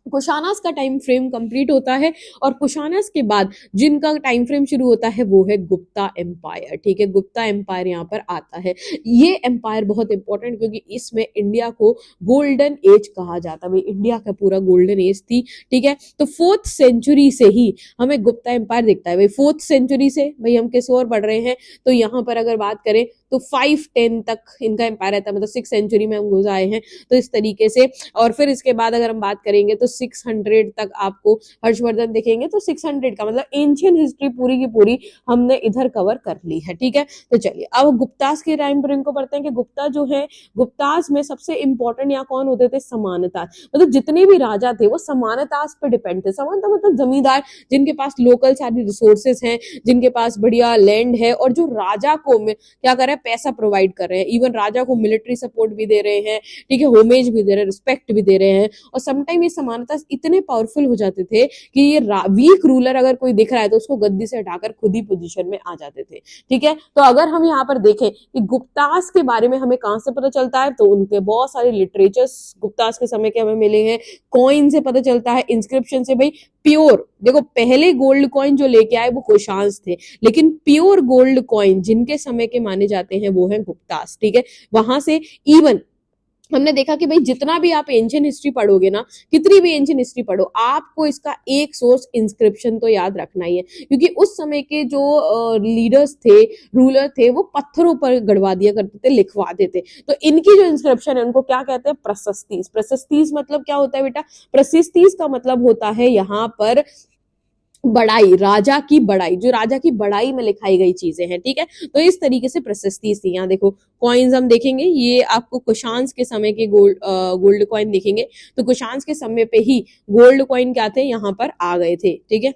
कुशानास का टाइम फ्रेम कंप्लीट होता है, और कुशानास के बाद जिनका टाइम फ्रेम शुरू होता है वो है गुप्ता एम्पायर, ठीक है। गुप्ता एम्पायर यहाँ पर आता है। ये एम्पायर बहुत इंपॉर्टेंट, क्योंकि इसमें इंडिया को गोल्डन एज कहा जाता है, भाई इंडिया का पूरा गोल्डन एज थी, ठीक है। तो 4th सेंचुरी से ही हमें गुप्ता एम्पायर दिखता है, भाई 4th सेंचुरी से, भाई हम किस ओर बढ़ रहे हैं, तो यहाँ पर अगर बात करें तो 510 तक इनका एम्पायर रहता है, मतलब 6th सेंचुरी में हम घुस आए हैं, तो इस तरीके से। और फिर इसके बाद अगर हम बात करेंगे तो 600 तक आपको हर्षवर्धन दिखेंगे, तो 600 का मतलब एंशियंट हिस्ट्री पूरी की पूरी हमने इधर कवर कर ली है, ठीक है। तो चलिए अब गुप्तास के टाइम फ्रेम को पढ़ते हैं कि गुप्ता जो है, गुप्तास में सबसे इंपॉर्टेंट यहाँ कौन होते थे, समानता, मतलब जितने भी राजा थे वो समानतास पर डिपेंड थे। समानता मतलब जमींदार, जिनके पास लोकल सारी रिसोर्सेस हैं, जिनके पास बढ़िया लैंड है, और जो राजा को क्या कर रहे हैं, पैसा प्रोवाइड कर रहे हैं, इवन राजा को मिलिट्री सपोर्ट भी दे रहे हैं, ठीक है, होमेज भी दे रहे हैं, रिस्पेक्ट भी दे रहे हैं। और समटाइम ये समानता इतने पावरफुल हो जाते थे कि ये वीक रूलर अगर कोई दिख रहा है तो उसको गद्दी से हटाकर खुद ही पोजीशन में आ जाते थे, ठीक है। तो अगर हम यहाँ पर देखें कि गुप्तास के बारे में हमें कहां से पता चलता है, तो उनके बहुत सारे लिटरेचर्स गुप्तास के समय के हमें मिले हैं, कॉइन से पता चलता है, इंस्क्रिप्शन से। भाई प्योर देखो, पहले गोल्ड कॉइन जो लेके आए वो कुशांस थे, लेकिन प्योर गोल्ड कॉइन जिनके समय के माने जाते हैं वो है गुप्तास, ठीक है। वहां से इवन हमने देखा कि भाई जितना भी आप एंशियंट हिस्ट्री पढ़ोगे ना, कितनी भी एंशियंट हिस्ट्री पढ़ो, आपको इसका एक सोर्स इंस्क्रिप्शन तो याद रखना ही है, क्योंकि उस समय के जो लीडर्स थे, रूलर थे, वो पत्थरों पर गड़वा दिया करते थे, लिखवाते थे। तो इनकी जो इंस्क्रिप्शन है उनको क्या कहते हैं, प्रशस्तीस। प्रशस्तीस मतलब क्या होता है बेटा, प्रशस्तीस का मतलब होता है यहाँ पर बड़ाई, राजा की बड़ाई, जो राजा की बड़ाई में लिखाई गई चीजें हैं, ठीक है। तो इस तरीके से प्रशस्ति थी। यहाँ देखो कॉइन्स हम देखेंगे, ये आपको कुशांस के समय के गोल्ड कॉइन दिखेंगे, तो कुशांस के समय पे ही गोल्ड कॉइन क्या थे, यहाँ पर आ गए थे, ठीक है।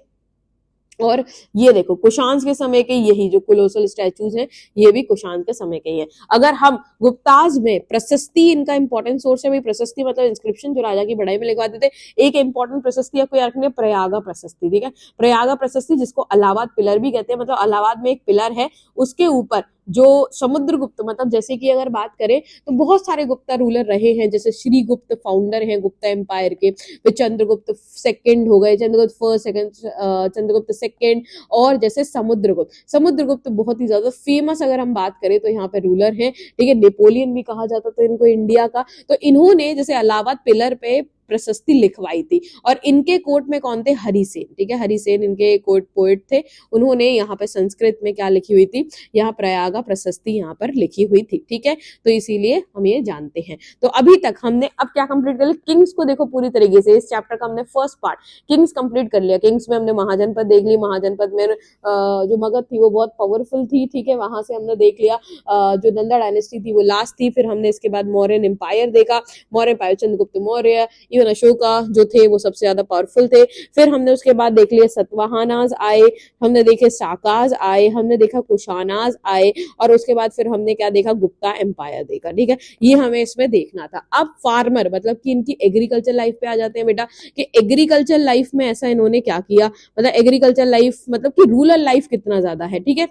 और ये देखो कुशांस के समय के यही जो कोलोसल स्टैचूज हैं, ये भी कुशांस के समय के ही हैं। अगर हम गुप्ताज में प्रशस्ति, इनका इंपॉर्टेंट सोर्स है, भाई प्रशस्ति मतलब इंस्क्रिप्शन जो राजा की बड़ाई में लिखवाते थे। एक इंपॉर्टेंट प्रशस्ति आपको याद रखनी है, प्रयागा प्रशस्ति, ठीक है। प्रयागा प्रशस्ति जिसको इलाहाबाद पिलर भी कहते हैं, मतलब इलाहाबाद में एक पिलर है, उसके ऊपर जो समुद्रगुप्त, मतलब जैसे कि अगर बात करें तो बहुत सारे गुप्ता रूलर रहे हैं, जैसे श्रीगुप्त फाउंडर हैं गुप्ता एम्पायर के, फिर चंद्रगुप्त सेकंड हो गए, Chandragupta first, second, Chandragupta second, और जैसे समुद्रगुप्त। समुद्रगुप्त बहुत ही ज्यादा फेमस अगर हम बात करें तो यहाँ पे रूलर हैं, ठीक है। नेपोलियन भी कहा जाता था इनको इंडिया का। तो इन्होंने जैसे इलाहाबाद पिलर पे प्रशस्ति लिखवाई थी, और इनके कोर्ट में कौन थे, हरिसेन, ठीक है। हरिसेन इनके कोर्ट पोएट थे। उन्होंने यहाँ पे संस्कृत में क्या लिखी हुई थी, यहाँ प्रयागा प्रशस्ति यहाँ पर लिखी हुई थी, ठीक है। तो इसीलिए हम ये जानते हैं। तो अभी तक हमने अब क्या कंप्लीट कर लिया, किंग्स को देखो पूरी तरीके से, इस चैप्टर का हमने फर्स्ट पार्ट किंग्स कंप्लीट कर लिया। किंग्स में हमने महाजनपद देख ली, महाजनपद में जो मगध थी वो बहुत पावरफुल थी, ठीक है, वहां से हमने देख लिया। जो नंदा डायनेस्टी थी वो लास्ट थी, फिर हमने इसके बाद मौर्यन एम्पायर देखा, मौर्य एम्पायर चंद्रगुप्त मौर्य, इवन अशोका जो थे वो सबसे ज्यादा पावरफुल थे। फिर हमने उसके बाद देख लिया सतवाहनाज आए, हमने देखे साकाज आए, हमने देखा कुशानाज आए, और उसके बाद फिर हमने क्या देखा, गुप्ता एम्पायर देखा, ठीक है। ये हमें इसमें देखना था। अब फार्मर मतलब कि इनकी एग्रीकल्चर लाइफ पे आ जाते हैं बेटा, कि एग्रीकल्चर लाइफ में ऐसा इन्होंने क्या किया, मतलब एग्रीकल्चर लाइफ मतलब कि रूरल लाइफ कितना ज्यादा है, ठीक है।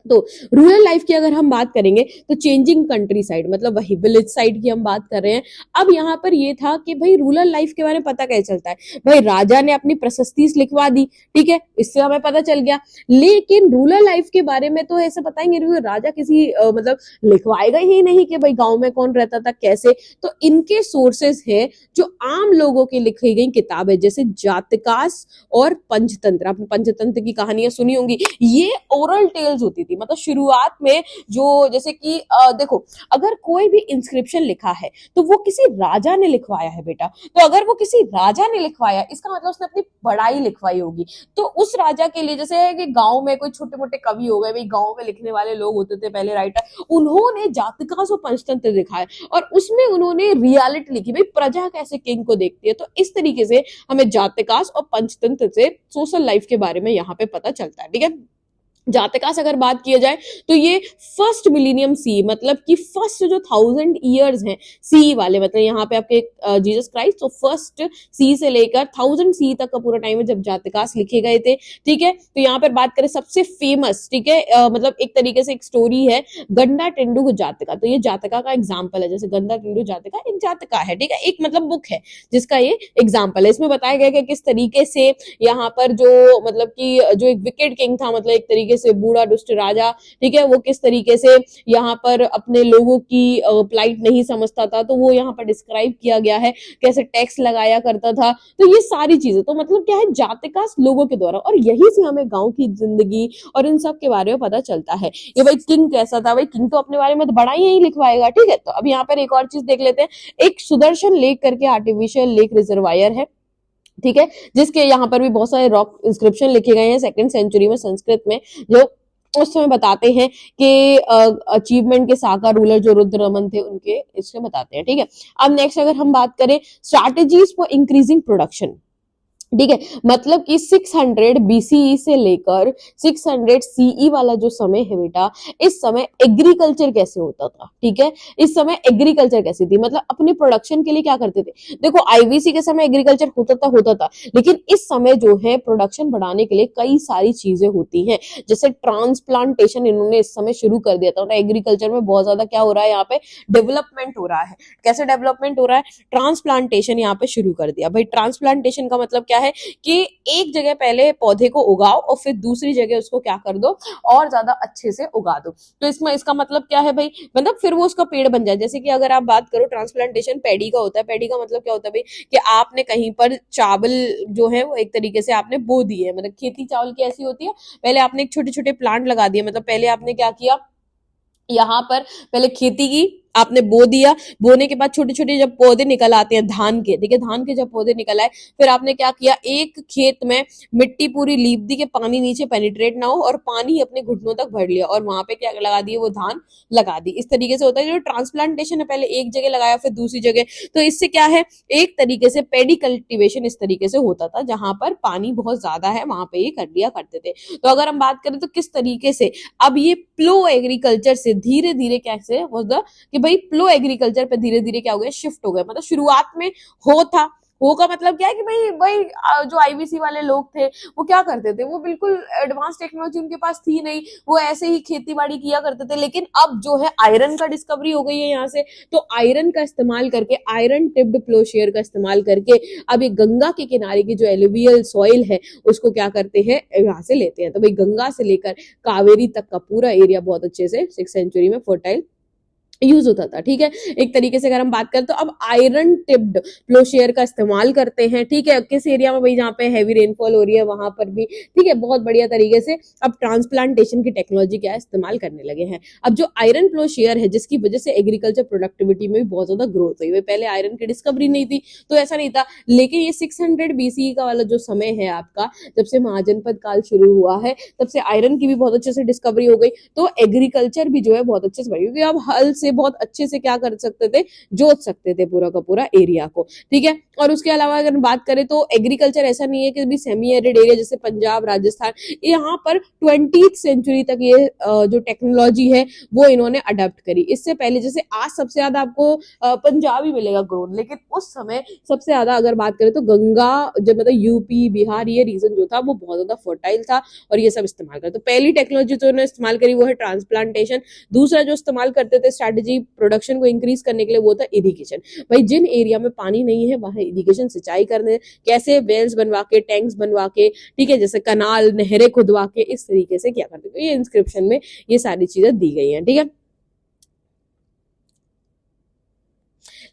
तो रूरल लाइफ की अगर हम बात करेंगे तो चेंजिंग कंट्री साइड, मतलब वही विलेज साइड की हम बात कर रहे हैं। अब यहाँ पर ये था कि भाई रूरल लाइफ के बारे में पता कैसे चलता है, भाई राजा ने अपनी प्रशस्ति लिखवा दी, ठीक है, इससे हमें पता चल गया। लेकिन रूरल लाइफ के बारे में तो ऐसे बताएंगे राजा किसी मतलब लिखवाएगा ही नहीं कि भाई गांव में कौन रहता था कैसे। तो इनके सोर्सेस है जो आम लोगों की लिखी गई किताब है, जैसे जातकास और पंचतंत्र। आपने पंचतंत्र की कहानियां सुनी होंगी, ये ओरल टेल्स होती थी, थी। मतलब शुरुआत में जो जैसे कि देखो, अगर कोई भी इंस्क्रिप्शन लिखा है तो वो किसी राजा ने लिखवाया है बेटा, तो अगर वो किसी राजा ने लिखवाया इसका मतलब उसने अपनी बड़ाई लिखवाई होगी। तो उस राजा के लिए जैसे है कि गांव में कोई छोटे मोटे कवि हो गए, भाई गांव में लिखने वाले लोग होते थे पहले राइटर, उन्होंने जातिकास और पंचतंत्र दिखाया और उसमें उन्होंने रियलिटी लिखी, भाई प्रजा कैसे किंग को देखती है। तो इस तरीके से हमें जातिकास और पंचतंत्र से सोशल लाइफ के बारे में यहाँ पे पता चलता है। ठीक है, जातका से अगर बात किया जाए तो ये फर्स्ट मिलीनियम सी, मतलब कि फर्स्ट जो 1000 ईयर्स हैं सी वाले, मतलब यहाँ पे आपके जीसस क्राइस्ट, तो फर्स्ट सी से लेकर 1000 सी तक का पूरा टाइम है जब जातकास लिखे गए थे। ठीक है, तो यहाँ पर बात करें सबसे फेमस, ठीक है, मतलब एक तरीके से एक स्टोरी है गंडा टेंडु जातका, तो ये जातका का एग्जाम्पल है। जैसे गंडा टेंडु जातका एक जातका है, ठीक है, एक मतलब बुक है जिसका ये एग्जाम्पल है। इसमें बताया गया कि किस तरीके से यहाँ पर जो मतलब कि जो एक विकेट किंग था, मतलब एक तरीके से बूढ़ा दुष्ट राजा, ठीक है, वो किस तरीके से यहाँ पर अपने लोगों की प्लाइट नहीं समझता था, तो वो यहाँ पर डिस्क्राइब किया गया है, कैसे टैक्स लगाया करता था। तो ये सारी चीजें तो मतलब क्या है, जातिकास लोगों के द्वारा, और यही से हमें गांव की जिंदगी और इन सब के बारे में पता चलता है। ये भाई किंग कैसा था, भाई किंग तो अपने बारे में तो बड़ा ही लिखवाएगा। ठीक है, तो अब यहाँ पर एक और चीज देख लेते हैं, एक सुदर्शन लेक करके आर्टिफिशियल लेक रिजर्वायर है, ठीक है, जिसके यहाँ पर भी बहुत सारे रॉक इंस्क्रिप्शन लिखे गए हैं 2nd सेंचुरी में संस्कृत में, जो उस समय बताते हैं कि अचीवमेंट के साका रूलर जो रुद्ररमन थे उनके इसमें बताते हैं। ठीक है, अब नेक्स्ट अगर हम बात करें स्ट्रैटेजीज फॉर इंक्रीजिंग प्रोडक्शन, ठीक है, मतलब कि 600 बीसीई से लेकर 600 सीई वाला जो समय है बेटा, इस समय एग्रीकल्चर कैसे होता था। ठीक है, इस समय एग्रीकल्चर कैसी थी, मतलब अपने प्रोडक्शन के लिए क्या करते थे। देखो आईवीसी के समय एग्रीकल्चर होता था, लेकिन इस समय जो है प्रोडक्शन बढ़ाने के लिए कई सारी चीजें होती हैं, जैसे ट्रांसप्लांटेशन इन्होंने इस समय शुरू कर दिया था। एग्रीकल्चर में बहुत ज्यादा क्या हो रहा है, यहाँ पे डेवलपमेंट हो रहा है। कैसे डेवलपमेंट हो रहा है, ट्रांसप्लांटेशन यहाँ पे शुरू कर दिया। भाई ट्रांसप्लांटेशन का मतलब क्या है कि एक जगह पहले पौधे को उगाओ और फिर दूसरी जगह उसको क्या कर दो, और ज्यादा अच्छे से उगा दो। तो इसमें इसका मतलब क्या है भाई, मतलब फिर वो उसका पेड़ बन जाए। जैसे कि अगर आप बात करो ट्रांसप्लांटेशन पैडी का होता है, पैडी का मतलब क्या होता है भाई, कि आपने कहीं पर चावल जो है वो एक तरीके से आपने बो दी है, मतलब खेती चावल की ऐसी होती है, पहले आपने एक छोटे छोटे प्लांट लगा दिए, मतलब पहले आपने क्या किया, यहाँ पर पहले खेती की, आपने बो दिया, बोने के बाद छोटे छोटे जब पौधे निकल आते हैं धान के, देखिए धान के जब पौधे निकल आए, फिर आपने क्या किया, एक खेत में मिट्टी पूरी लीप दी कि पानी नीचे पेनिट्रेट ना हो और पानी अपने घुटनों तक भर लिया, और वहां पे क्या लगा दिए, वो धान लगा दी। इस तरीके से होता है जो ट्रांसप्लांटेशन है, पहले एक जगह लगाया फिर दूसरी जगह। तो इससे क्या है, एक तरीके से पेडी कल्टिवेशन इस तरीके से होता था, जहां पर पानी बहुत ज्यादा है वहां पे ये कर लिया करते थे। तो अगर हम बात करें तो किस तरीके से अब ये प्लो एग्रीकल्चर से धीरे धीरे कैसे कि भाई प्लो एग्रीकल्चर पे धीरे धीरे क्या हो गया, शिफ्ट हो गया। मतलब शुरुआत में हो का मतलब क्या है कि भाई भाई जो आईवीसी वाले लोग थे वो क्या करते थे, वो बिल्कुल एडवांस टेक्नोलॉजी उनके पास थी नहीं, वो ऐसे ही खेती बाड़ी किया करते थे। लेकिन अब जो है आयरन का डिस्कवरी हो गई है यहाँ से, तो आयरन का इस्तेमाल करके, आयरन टिप्ड प्लोशेयर का इस्तेमाल करके अब ये गंगा के किनारे की जो एलुवियल सॉइल है उसको क्या करते हैं, यहाँ से लेते हैं। तो भाई गंगा से लेकर कावेरी तक का पूरा एरिया बहुत अच्छे से 6th सेंचुरी में फर्टाइल यूज होता था। ठीक है, एक तरीके से अगर हम बात करें तो अब आयरन टिप्ड प्लोशेयर का इस्तेमाल करते हैं। ठीक है, किस एरिया में भाई जहाँ पे हैवी रेनफॉल हो रही है वहां पर भी, ठीक है, बहुत बढ़िया तरीके से अब ट्रांसप्लांटेशन की टेक्नोलॉजी क्या है इस्तेमाल करने लगे हैं। अब जो आयरन प्लोशेयर है जिसकी वजह से एग्रीकल्चर प्रोडक्टिविटी में भी बहुत ज्यादा ग्रोथ हुई, पहले आयरन की डिस्कवरी नहीं थी तो ऐसा नहीं था, लेकिन ये 600 बीसी का वाला जो समय है आपका, जब से महाजनपद काल शुरू हुआ है तब से आयरन की भी बहुत अच्छे से डिस्कवरी हो गई, तो एग्रीकल्चर भी जो है बहुत अच्छे से बढ़ी, क्योंकि अब हल से बहुत अच्छे से क्या कर सकते थे, जोत सकते थे पूरा का पूरा एरिया को। ठीक है, और उसके अलावा अगर बात करें तो एग्रीकल्चर ऐसा नहीं है कि भी सेमी एरिड एरिया जैसे पंजाब राजस्थान, यहाँ पर 20th सेंचुरी तक ये जो टेक्नोलॉजी है वो इन्होंने अडॉप्ट करी। इससे पहले जैसे आज सबसे ज्यादा आपको पंजाब ही मिलेगा ग्रोथ, लेकिन उस समय सबसे ज्यादा अगर बात करें तो गंगा, जब मतलब यूपी बिहार ये रीजन जो था वो बहुत ज्यादा फर्टाइल था और ये सब इस्तेमाल करते। तो पहली टेक्नोलॉजी जो इन्होंने इस्तेमाल करी वो है ट्रांसप्लांटेशन। दूसरा जो इस्तेमाल करते थे स्ट्रैटेजी प्रोडक्शन को इंक्रीज करने के लिए वो था इरिगेशन। भाई जिन एरिया में पानी नहीं है वहां इरिगेशन सिंचाई करने, कैसे वेल्स बनवा के, टैंक्स बनवा के, ठीक है, जैसे कनाल नहरें खुदवा के, इस तरीके से क्या करते थे। ये इंस्क्रिप्शन में ये सारी चीजें दी गई हैं। ठीक है,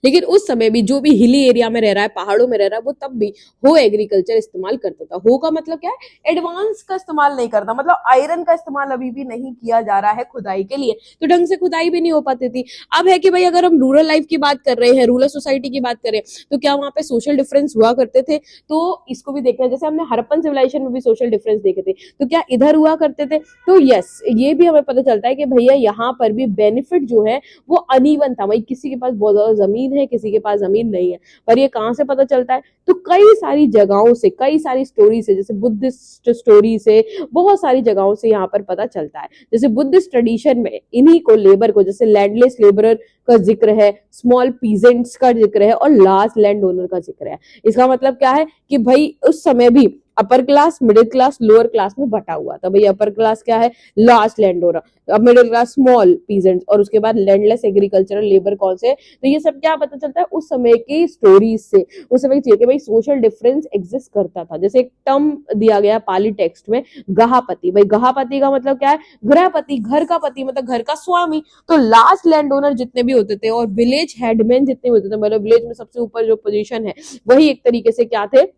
लेकिन उस समय भी जो भी हिली एरिया में रह रहा है, पहाड़ों में रह रहा है, वो तब भी हो एग्रीकल्चर इस्तेमाल करता था। हो का मतलब क्या है, एडवांस का इस्तेमाल नहीं करता, मतलब आयरन का इस्तेमाल अभी भी नहीं किया जा रहा है खुदाई के लिए, तो ढंग से खुदाई भी नहीं हो पाती थी। अब है कि भाई अगर हम रूरल लाइफ की बात कर रहे हैं, रूरल सोसाइटी की बात करें, तो क्या वहां पे सोशल डिफरेंस हुआ करते थे, तो इसको भी देखना है। जैसे हमने हड़प्पन सिविलाइजेशन में भी सोशल डिफरेंस देखे थे, तो क्या इधर हुआ करते थे, तो यस, ये भी हमें पता चलता है कि भैया यहाँ पर भी बेनिफिट जो है वो अनइवन था। भाई किसी के पास बहुत ज्यादा जमीन है, किसी के पास जमीन नहीं है। पर ये कहाँ से पता चलता है, तो कई सारी जगहों से, कई सारी स्टोरी से, जैसे बुद्धिस्ट स्टोरी से, बहुत सारी जगहों से यहाँ पर पता चलता है। जैसे बुद्धिस्ट ट्रेडिशन में इन्हीं को, लेबर को, जैसे लैंडलेस लेबरर का जिक्र है, स्मॉल पीजेंट्स का जिक्र है, और लार्ज लैंड ओनर का जिक्र है। इसका मतलब क्या है कि भाई उस समय भी upper class, middle class, lower class में बटा हुआ था। भाई अपर क्लास क्या है, लार्ज लैंड ओनर, अब मिडिल क्लास स्मॉल पीजेंट्स, और उसके बाद लैंडलेस एग्रीकल्चरल लेबर कौन से। तो ये सब क्या पता चलता है उस समय की स्टोरीज से, उस समय की, भाई सोशल डिफरेंस एग्जिस्ट करता था। जैसे एक टर्म दिया गया पाली टेक्स्ट में, गहापति। भाई गहापति का मतलब क्या है, गृहपति, घर का पति, मतलब घर का स्वामी। तो लास्ट लैंड ओनर जितने भी होते थे, और विलेज हेडमैन जितने होते थे, मतलब विलेज में सबसे ऊपर जो पोजीशन है, वही एक तरीके से क्या थे,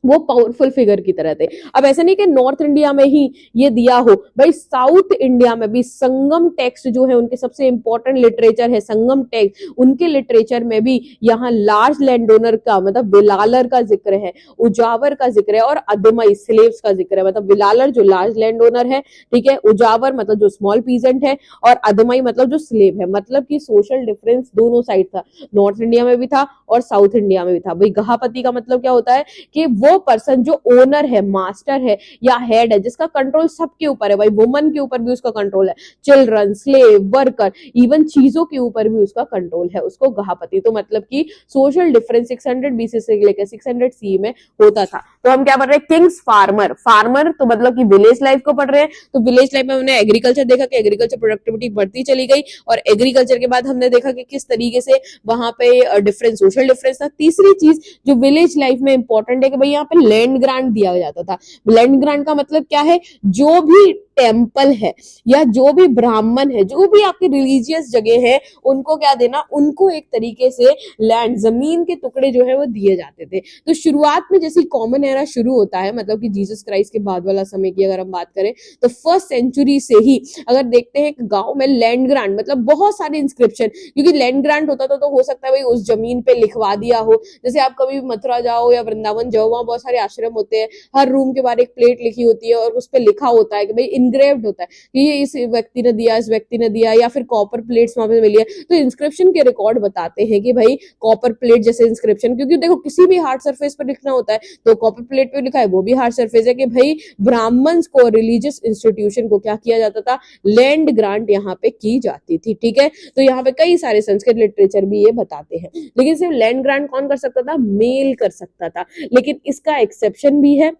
वो पावरफुल फिगर की तरह थे। अब ऐसा नहीं कि नॉर्थ इंडिया में ही ये दिया हो, भाई साउथ इंडिया में भी संगम टेक्स्ट जो है, उनके सबसे इंपॉर्टेंट लिटरेचर है संगम टेक्स्ट, उनके लिटरेचर में भी यहाँ लार्ज लैंड ओनर का, मतलब विलालर का जिक्र है, उजावर का जिक्र है, और अदमई स्लेव्स का जिक्र है। मतलब विलालर जो लार्ज लैंड ओनर है, ठीक है, उजावर मतलब जो स्मॉल पीजेंट है, और अदमई मतलब जो स्लेव है। मतलब कि सोशल डिफरेंस दोनों साइड था, नॉर्थ इंडिया में भी था और साउथ इंडिया में भी था। भाई गहापति का मतलब क्या होता है कि वो पर्सन जो ओनर है, मास्टर है या हेड है, जिसका कंट्रोल सबके ऊपर है। भाई वुमन के ऊपर भी उसका कंट्रोल है, चिल्ड्रन, स्लेव, वर्कर, इवन चीजों के ऊपर भी उसका कंट्रोल है, उसको गहापति। तो मतलब कि सोशल डिफरेंस 600 बीसी से लेकर 600 सी में होता था। तो हम क्या पढ़ रहे हैं, किंग्स फार्मर। फार्मर तो मतलब कि विलेज लाइफ को पढ़ रहे हैं। तो विलेज लाइफ में हमने एग्रीकल्चर देखा कि एग्रीकल्चर प्रोडक्टिविटी बढ़ती चली गई, और एग्रीकल्चर के बाद हमने देखा कि किस तरीके से वहां पे डिफरेंस, सोशल डिफरेंस था। तीसरी चीज जो विलेज लाइफ में इंपॉर्टेंट है कि भाई यहाँ पे लैंड ग्रांट दिया जाता था। लैंड ग्रांट का मतलब क्या है, जो भी टेम्पल है या जो भी ब्राह्मण है, जो भी आपकी रिलीजियस जगह है, उनको क्या देना, उनको एक तरीके से लैंड, जमीन के टुकड़े जो है वो दिए जाते थे। तो शुरुआत में जैसे कॉमन एरा शुरू होता है, मतलब कि जीसस क्राइस्ट के बाद वाला समय की अगर हम बात करें, तो फर्स्ट सेंचुरी से ही अगर देखते हैं गांव में लैंड ग्रांट, मतलब बहुत सारे इंस्क्रिप्शन, क्योंकि लैंड ग्रांट होता था तो हो सकता है भाई उस जमीन पे लिखवा दिया हो। जैसे आप कभी मथुरा जाओ या वृंदावन जाओ, वहां बहुत सारे आश्रम होते हैं, हर रूम के बाहर एक प्लेट लिखी होती है और उस पर लिखा होता है कि भाई इनग्रेव्ड होता है कि ये इस व्यक्ति ने दिया, इस व्यक्ति ने दिया, या फिर कॉपर प्लेट्स वहां पे मिली है। तो इंस्क्रिप्शन के रिकॉर्ड बताते हैं कि भाई कॉपर प्लेट जैसे इंस्क्रिप्शन, क्योंकि देखो किसी भी हार्ड सरफेस पर लिखना होता है, तो कॉपर प्लेट पे लिखा है वो भी हार्ड सरफेस है, कि भाई ब्राह्मण्स को, रिलीजियस इंस्टीट्यूशन को क्या किया जाता था, लैंड ग्रांट यहाँ पे की जाती थी। ठीक है, तो यहाँ पे कई सारे संस्कृत लिटरेचर भी ये बताते हैं। लेकिन सिर्फ लैंड ग्रांट कौन कर सकता था, मेल कर सकता था, लेकिन इसका एक्सेप्शन भी है।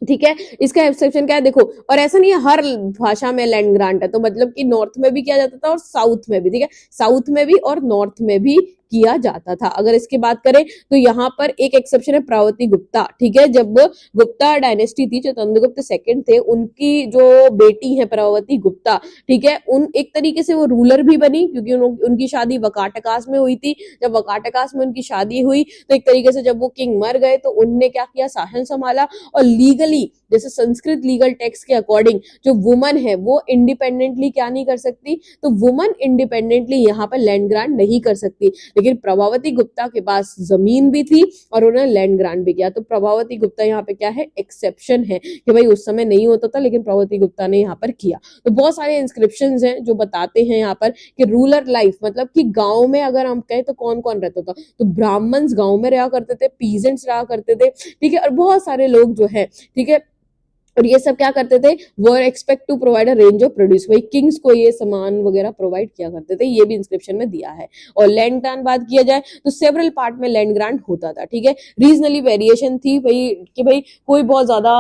ठीक है, इसका एक्सेप्शन क्या है देखो, और ऐसा नहीं है हर भाषा में लैंड ग्रांट है, तो मतलब कि नॉर्थ में भी किया जाता था और साउथ में भी। ठीक है, साउथ में भी और नॉर्थ में भी किया जाता था। अगर इसकी बात करें तो यहाँ पर एक एक्सेप्शन है, प्रभावती गुप्ता। ठीक है, जब गुप्ता डायनेस्टी थी, जो चंद्रगुप्त सेकंड थे, उनकी जो बेटी है प्रभावती गुप्ता, ठीक है, उन एक तरीके से वो रूलर भी बनी, क्योंकि उनकी शादी वकाटकास में हुई थी। जब वकाटकास में उनकी शादी हुई, तो एक तरीके से जब वो किंग मर गए, तो उनने क्या किया, शासन संभाला। और लीगली, जैसे संस्कृत लीगल टेक्स्ट के अकॉर्डिंग, जो वुमन है वो इंडिपेंडेंटली क्या नहीं कर सकती, तो वुमन इंडिपेंडेंटली यहाँ पर लैंड ग्रांट नहीं कर सकती। लेकिन प्रभावती गुप्ता के पास जमीन भी थी और उन्होंने लैंड ग्रांट भी किया। तो प्रभावती गुप्ता यहाँ पे क्या है, एक्सेप्शन है, कि भाई उस समय नहीं होता था लेकिन प्रभावती गुप्ता ने यहाँ पर किया। तो बहुत सारे इंस्क्रिप्शंस हैं जो बताते हैं यहाँ पर कि रूरल लाइफ, मतलब कि गांव में अगर हम कहें तो कौन कौन रहता था, तो ब्राह्मण्स गांव में रहा करते थे, पीजेंट्स रहा करते थे। ठीक है, और बहुत सारे लोग जो है, ठीक है, और ये सब क्या करते थे, वो expect to provide a range of produce, वही किंग्स को ये सामान वगैरह प्रोवाइड किया करते थे। ये भी इंस्क्रिप्शन में दिया है। और लैंड ग्रांट बात किया जाए तो सेवरल पार्ट में लैंड ग्रांट होता था। ठीक है, रीजनली वेरिएशन थी भाई, कि भाई कोई बहुत ज्यादा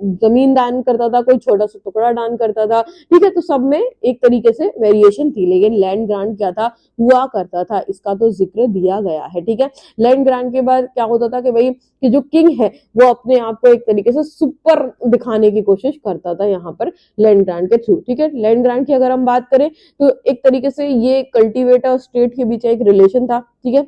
जमीन दान करता था, कोई छोटा सा टुकड़ा दान करता था, ठीक है। तो सब में एक तरीके से वेरिएशन थी, लेकिन लैंड ग्रांट क्या था, हुआ करता था, इसका तो जिक्र दिया गया है, ठीक है। लैंड ग्रांट के बाद क्या होता था कि भाई कि जो किंग है वो अपने आप को एक तरीके से सुपर दिखाने की कोशिश करता था यहाँ पर लैंड ग्रांट के थ्रू, ठीक है। लैंड ग्रांट की अगर हम बात करें तो एक तरीके से ये कल्टीवेटर और स्टेट के बीच एक रिलेशन था, ठीक है।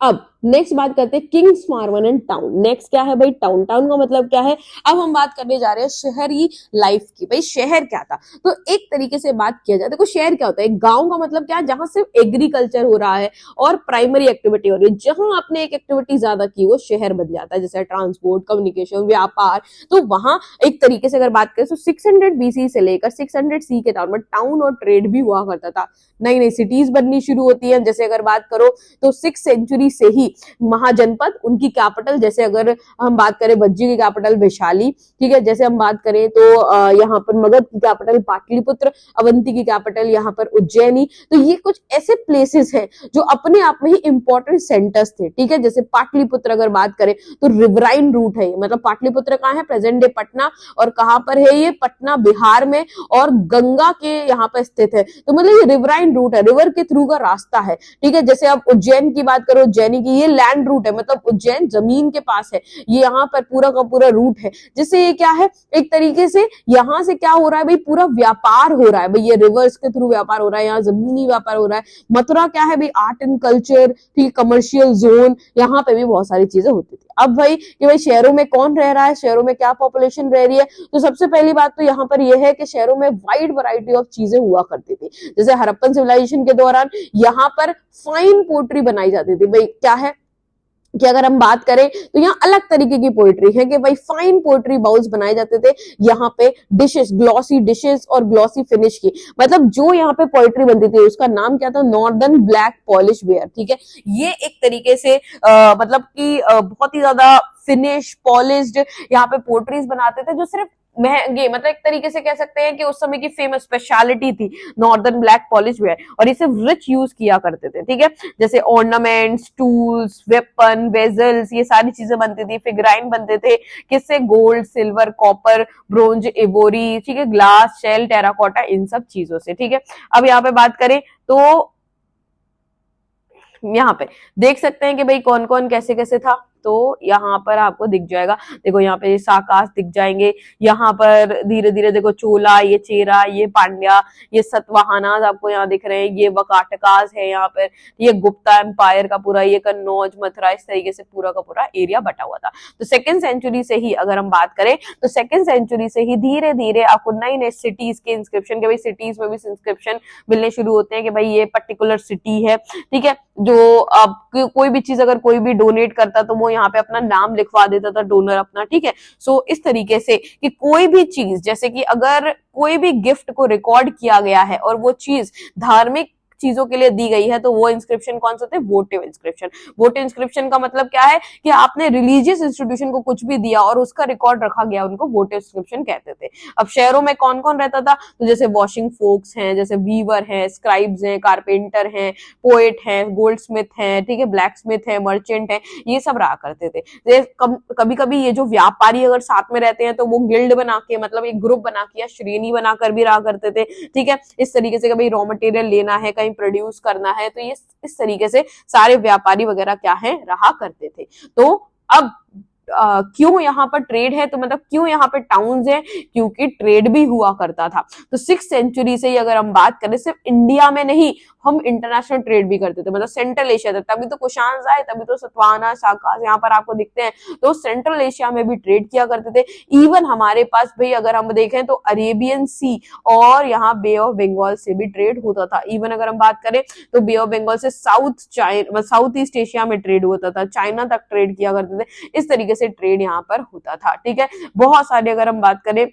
अब नेक्स्ट बात करते हैं Kings farmer and town. Next क्या है भाई, टाउन। टाउन का मतलब क्या है, अब हम बात करने जा रहे हैं शहरी लाइफ की। भाई शहर क्या था, तो एक तरीके से बात किया जाए, देखो शहर क्या होता है, गांव का मतलब क्या है, जहां सिर्फ एग्रीकल्चर हो रहा है और प्राइमरी एक्टिविटी हो रही है। जहां आपने एक एक्टिविटी ज्यादा की वो शहर बन जाता है, जैसे ट्रांसपोर्ट, कम्युनिकेशन, व्यापार। तो वहां एक तरीके से अगर बात करें तो 600 BC से लेकर 600 C के दौर में टाउन और ट्रेड भी हुआ करता था। नई नई सिटीज बननी शुरू होती है, जैसे अगर बात करो तो 6th सेंचुरी से ही महाजनपद, उनकी कैपिटल, जैसे अगर हम बात करें बज्जी की कैपिटल वैशाली, ठीक है। जैसे हम बात करें तो यहाँ पर मगध की कैपिटल पाटलिपुत्र, अवंती की कैपिटल यहाँ पर उज्जैनी। तो ये कुछ ऐसे प्लेसेस हैं जो अपने आप में ही इंपॉर्टेंट सेंटर्स थे, ठीक है। जैसे पाटलिपुत्र अगर बात करें तो रिवराइन रूट है, मतलब पाटलिपुत्र कहाँ है, प्रेजेंट डे पटना, और कहाँ पर है ये, पटना बिहार में, और गंगा के यहाँ पर स्थित है। तो मतलब ये रिवराइन रूट है, रिवर के थ्रू का रास्ता है, ठीक है। जैसे आप उज्जैन की बात करो, उज्जैनी की, ये लैंड रूट है, मतलब उज्जैन जमीन के पास है, ये यहाँ पर पूरा का पूरा रूट है, जिससे ये क्या है, एक तरीके से यहाँ से क्या हो रहा है भाई, पूरा व्यापार हो रहा है भाई, ये रिवर्स के थ्रू व्यापार हो रहा है, यहाँ जमीनी व्यापार हो रहा है। मथुरा क्या है भाई, आर्ट एंड कल्चर, ठीक, कमर्शियल जोन, यहाँ पे भी बहुत सारी चीजें होती थी। अब भाई कि भाई शहरों में कौन रह रहा है, शहरों में क्या पॉपुलेशन रह रही है, तो सबसे पहली बात तो यहाँ पर यह है कि शहरों में वाइड वैरायटी ऑफ चीजें हुआ करती थी। जैसे हड़प्पन सिविलाइजेशन के दौरान यहाँ पर फाइन पोट्री बनाई जाती थी। भाई क्या है कि अगर हम बात करें तो यहाँ अलग तरीके की पोइट्री है कि भाई फाइन पोइट्री बाउल्स बनाए जाते थे यहाँ पे, डिशेस, ग्लॉसी डिशेस और ग्लॉसी फिनिश की, मतलब जो यहाँ पे पोइट्री बनती थी उसका नाम क्या था, नॉर्दर्न ब्लैक पॉलिश वेयर, ठीक है। ये एक तरीके से मतलब कि बहुत ही ज्यादा फिनिश पॉलिश्ड यहाँ पे पोइट्रीज बनाते थे, जो सिर्फ महंगे, मतलब एक तरीके से कह सकते हैं कि उस समय की फेमस स्पेशलिटी थी नॉर्दर्न ब्लैक पॉलिश वेयर, और इसे रिच यूज किया करते थे, ठीक है। जैसे ऑर्नामेंट्स, टूल्स, वेपन, वेजल्स, ये सारी चीजें बनती थी। फिगराइन बनते थे किससे, gold, silver, copper, bronze, ivory, ठीक है, ग्लास, शेल, टेराकोटा, इन सब चीजों से, ठीक है। अब यहाँ पे बात करें तो यहाँ पे देख सकते हैं कि भाई कौन कौन कैसे कैसे था, तो यहाँ पर आपको दिख जाएगा, देखो यहाँ पे साकास दिख जाएंगे, यहाँ पर धीरे धीरे देखो चोला, ये चेरा, ये पांड्या, ये सतवाहनास आपको यहाँ दिख रहे हैं, ये वकाटकास है यहाँ पर, ये गुप्ता एम्पायर का पूरा, ये कन्नौज, मथुरा, इस तरीके से पूरा का पूरा एरिया बटा हुआ था। तो 2nd सेंचुरी से ही अगर हम बात करें तो 2nd सेंचुरी से ही धीरे धीरे आपको नई नई सिटीज के इंस्क्रिप्शन के, भाई सिटीज में भी इंस्क्रिप्शन मिलने शुरू होते हैं कि भाई ये पर्टिकुलर सिटी है, ठीक है। जो अब कोई भी चीज अगर कोई भी डोनेट करता तो वो यहाँ पे अपना नाम लिखवा देता था, डोनर अपना, ठीक है। सो इस तरीके से कि कोई भी चीज, जैसे कि अगर कोई भी गिफ्ट को रिकॉर्ड किया गया है और वो चीज धार्मिक चीजों के लिए दी गई है, तो वो इंस्क्रिप्शन कौन सा थे, वोटिव इंस्क्रिप्शन। वोटिव इंस्क्रिप्शन का मतलब क्या है कि आपने रिलीजियस इंस्टीट्यूशन को कुछ भी दिया और उसका रिकॉर्ड रखा गया, उनको वोटिव इंस्क्रिप्शन कहते थे। अब शहरों में कौन कौन रहता था, तो जैसे वॉशिंग फोक्स हैं, जैसे वीवर हैं, स्क्राइब्स हैं, कारपेंटर हैं, पोएट हैं, गोल्ड स्मिथ हैं, ठीक है, ब्लैक स्मिथ है, मर्चेंट है, ये सब रहा करते थे। कभी कभी ये जो व्यापारी अगर साथ में रहते हैं तो वो गिल्ड बना के, मतलब एक ग्रुप बना के या श्रेणी बनाकर भी रहा करते थे, ठीक है। इस तरीके से कभी रॉ मटेरियल लेना है, प्रोड्यूस करना है, तो ये इस तरीके से सारे व्यापारी वगैरह क्या है, रहा करते थे। तो अब क्यों यहाँ पर ट्रेड है, तो मतलब क्यों यहाँ पे टाउन्स है, क्योंकि ट्रेड भी हुआ करता था। तो 6th सेंचुरी से ही अगर हम बात करें, सिर्फ इंडिया में नहीं, हम इंटरनेशनल ट्रेड भी करते थे, मतलब सेंट्रल एशिया तक, तभी तो कुशान आए, तभी तो सतवाहना, साकास यहाँ पर आपको दिखते हैं, तो सेंट्रल एशिया में भी ट्रेड किया करते थे। इवन हमारे पास भाई अगर हम देखें तो अरेबियन सी और यहाँ बे ऑफ बंगाल से भी ट्रेड होता था। इवन अगर हम बात करें तो बे ऑफ बंगाल से साउथ ईस्ट एशिया में ट्रेड होता था, चाइना तक ट्रेड किया करते थे। इस तरीके से ट्रेड यहाँ पर होता था, ठीक है। बहुत सारे अगर हम बात करें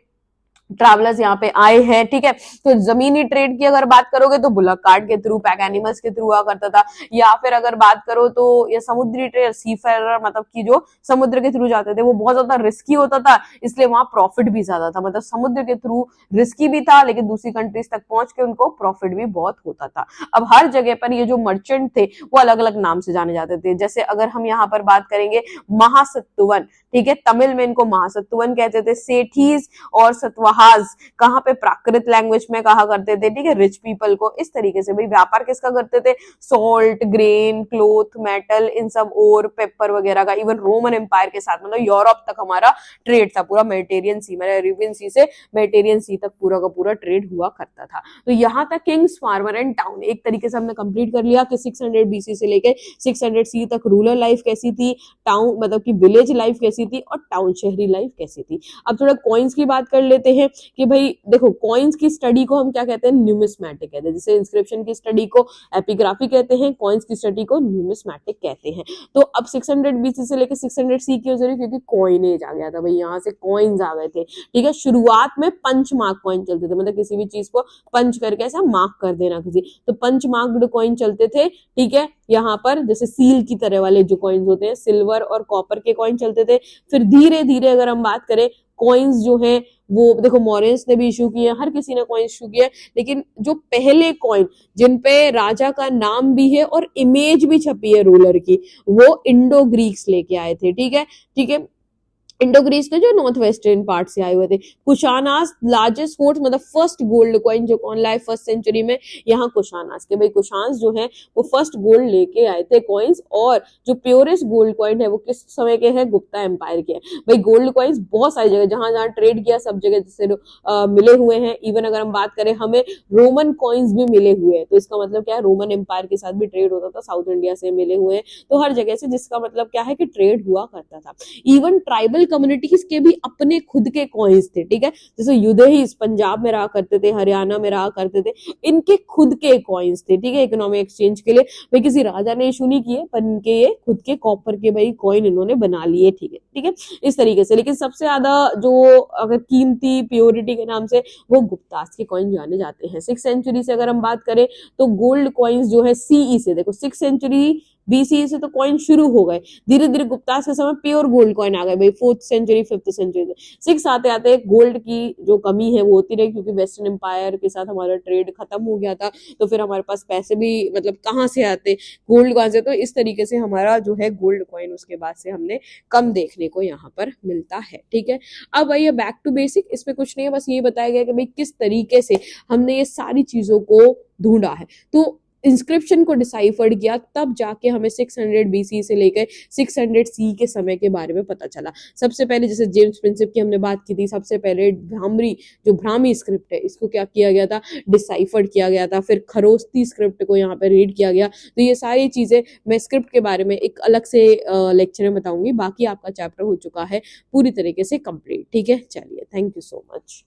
ट्रैवलर्स यहाँ पे आए हैं, ठीक है। तो जमीनी ट्रेड की अगर बात करोगे तो बुलक कार्ट के थ्रू, पैक एनिमल्स के थ्रू हुआ करता था, या फिर अगर बात करो तो ये समुद्री ट्रेड, सीफेरर मतलब कि जो समुद्र के थ्रू जाते थे वो बहुत ज्यादा रिस्की होता था, इसलिए वहां प्रॉफिट भी ज्यादा था, मतलब समुद्र के थ्रू रिस्की भी था लेकिन दूसरी कंट्रीज तक पहुंच के उनको प्रॉफिट भी बहुत होता था। अब हर जगह पर ये जो मर्चेंट थे वो अलग अलग नाम से जाने जाते थे, जैसे अगर हम यहाँ पर बात करेंगे महासत्तुवन, ठीक है, तमिल में इनको महासत्तुवन कहते थे। सेठीज और सतवाहाज कहाँ पे, प्राकृत लैंग्वेज में कहा करते थे, ठीक है, रिच पीपल को। इस तरीके से भाई व्यापार किसका करते थे, सॉल्ट, ग्रेन, क्लोथ, मेटल, इन सब, और पेपर वगैरह का। इवन रोमन एम्पायर के साथ, मतलब यूरोप तक हमारा ट्रेड था, पूरा मेडिटेरियन सी, मतलब अरेबियन सी से मेडिटेरियन सी तक पूरा का पूरा ट्रेड हुआ करता था। तो यहाँ तक किंग्स, फार्मर एंड टाउन एक तरीके से हमने कंप्लीट कर लिया कि 600 बीसी से लेकर 600 सी तक रूरल लाइफ कैसी थी, टाउन मतलब कि विलेज लाइफ कैसी थी, और टाउन शहरी लाइफ कैसी थी। अब थोड़ा कॉइन्स की बात कर लेते हैं कि भाई देखो, कॉइन्स की स्टडी को हम क्या कहते हैं, न्यूमिस्मैटिक कहते हैं। जैसे इंस्क्रिप्शन की स्टडी को एपिग्राफी कहते हैं, कॉइन्स की स्टडी को न्यूमिस्मैटिक कहते हैं। तो अब 600 बीसी से लेकर 600 सी क्यों जरूरी, क्योंकि कॉइनेज आ गया था भाई, यहाँ से कॉइन्स आ गए थे, ठीक है। शुरुआत में पंच मार्क कॉइन चलते थे, मतलब किसी भी चीज को पंच करके ऐसा मार्क कर देना किसी, तो पंच मार्क्ड कॉइन चलते थे, ठीक है। यहाँ पर जैसे सील की तरह वाले जो कॉइन्स होते हैं, सिल्वर और कॉपर के कॉइन चलते थे। फिर धीरे धीरे अगर हम बात करें, कॉइन्स जो है वो देखो मॉरियंस ने भी इशू किए, हर किसी ने कॉइन इशू किया, लेकिन जो पहले कॉइन जिन पे राजा का नाम भी है और इमेज भी छपी है रूलर की, वो इंडो ग्रीक्स लेके आए थे, ठीक है, ठीक है। इंडो ग्रीस के जो नॉर्थ वेस्टर्न पार्ट से आए हुए थे। कुशानास लार्जेस्ट फोर्ट, मतलब फर्स्ट गोल्ड कॉइन जो कौन लाए फर्स्ट सेंचुरी में, यहाँ कुशानास के। भाई कुशान्स जो है वो फर्स्ट गोल्ड लेके आए थे कॉइन्स, और जो प्योरेस्ट गोल्ड कॉइन है वो किस समय के है, गुप्ता एम्पायर के है। भाई गोल्ड कॉइन्स बहुत सारी जगह, जहां जहां ट्रेड किया सब जगह जैसे मिले हुए हैं। इवन अगर हम बात करें, हमें रोमन कॉइन्स भी मिले हुए हैं, तो इसका मतलब क्या है, रोमन एम्पायर के साथ भी ट्रेड होता था, साउथ इंडिया से मिले हुए हैं, तो हर जगह से, जिसका मतलब क्या है कि ट्रेड हुआ करता था। इवन ट्राइबल कम्युनिटीज के भी अपने खुद के कॉइन्स थे, ठीक है। जैसे युदेहीज पंजाब में रहा करते थे, हरियाणा में रहा करते थे, इनके खुद के कॉइन्स थे, ठीक है, इकोनॉमिक एक्सचेंज के लिए। भाई किसी राजा ने इशू नहीं किए, पर इनके ये खुद के कॉपर के भाई कॉइन इन्होंने बना लिए, ठीक है, ठीक है, इस तरीके से। लेकिन सबसे ज्यादा जो अगर कीमती प्योरिटी के नाम से, वो गुप्तास के कॉइन जाने जाते हैं। 6th सेंचुरी से अगर हम बात करें तो गोल्ड कॉइन्स जो है सीई से, देखो 6th सेंचुरी बीसी से तो कॉइन शुरू हो गए, धीरे धीरे गुप्तास के समय प्योर गोल्ड कॉइन आ गए भाई 4th सेंचुरी 5th सेंचुरी से। 6 आते आते गोल्ड की जो कमी है वो होती रही, क्योंकि वेस्टर्न एम्पायर के साथ हमारा ट्रेड खत्म हो गया था, तो फिर हमारे पास पैसे भी मतलब कहाँ से आते, गोल्ड कहाँ से, तो इस तरीके से हमारा जो है गोल्ड कॉइन उसके बाद से हमने कम देखने को यहाँ पर मिलता है, ठीक है। अब आइए बैक टू बेसिक, इसमें कुछ नहीं है, बस ये बताया गया कि भाई किस तरीके से हमने ये सारी चीजों को ढूंढा है। तो इंस्क्रिप्शन को डिसाइफर्ड किया, तब जाके हमें 600 बीसी से लेकर 600 सी के समय के बारे में पता चला। सबसे पहले जैसे जेम्स प्रिंसिप की हमने बात की थी, सबसे पहले ब्राह्मी स्क्रिप्ट है, इसको क्या किया गया था, डिसाइफर्ड किया गया था। फिर खरोस्ती स्क्रिप्ट को यहाँ पे रीड किया गया। तो ये सारी चीजें मैं स्क्रिप्ट के बारे में एक अलग से लेक्चर में बताऊंगी। बाकी आपका चैप्टर हो चुका है पूरी तरीके से कंप्लीट, ठीक है। चलिए, थैंक यू सो मच।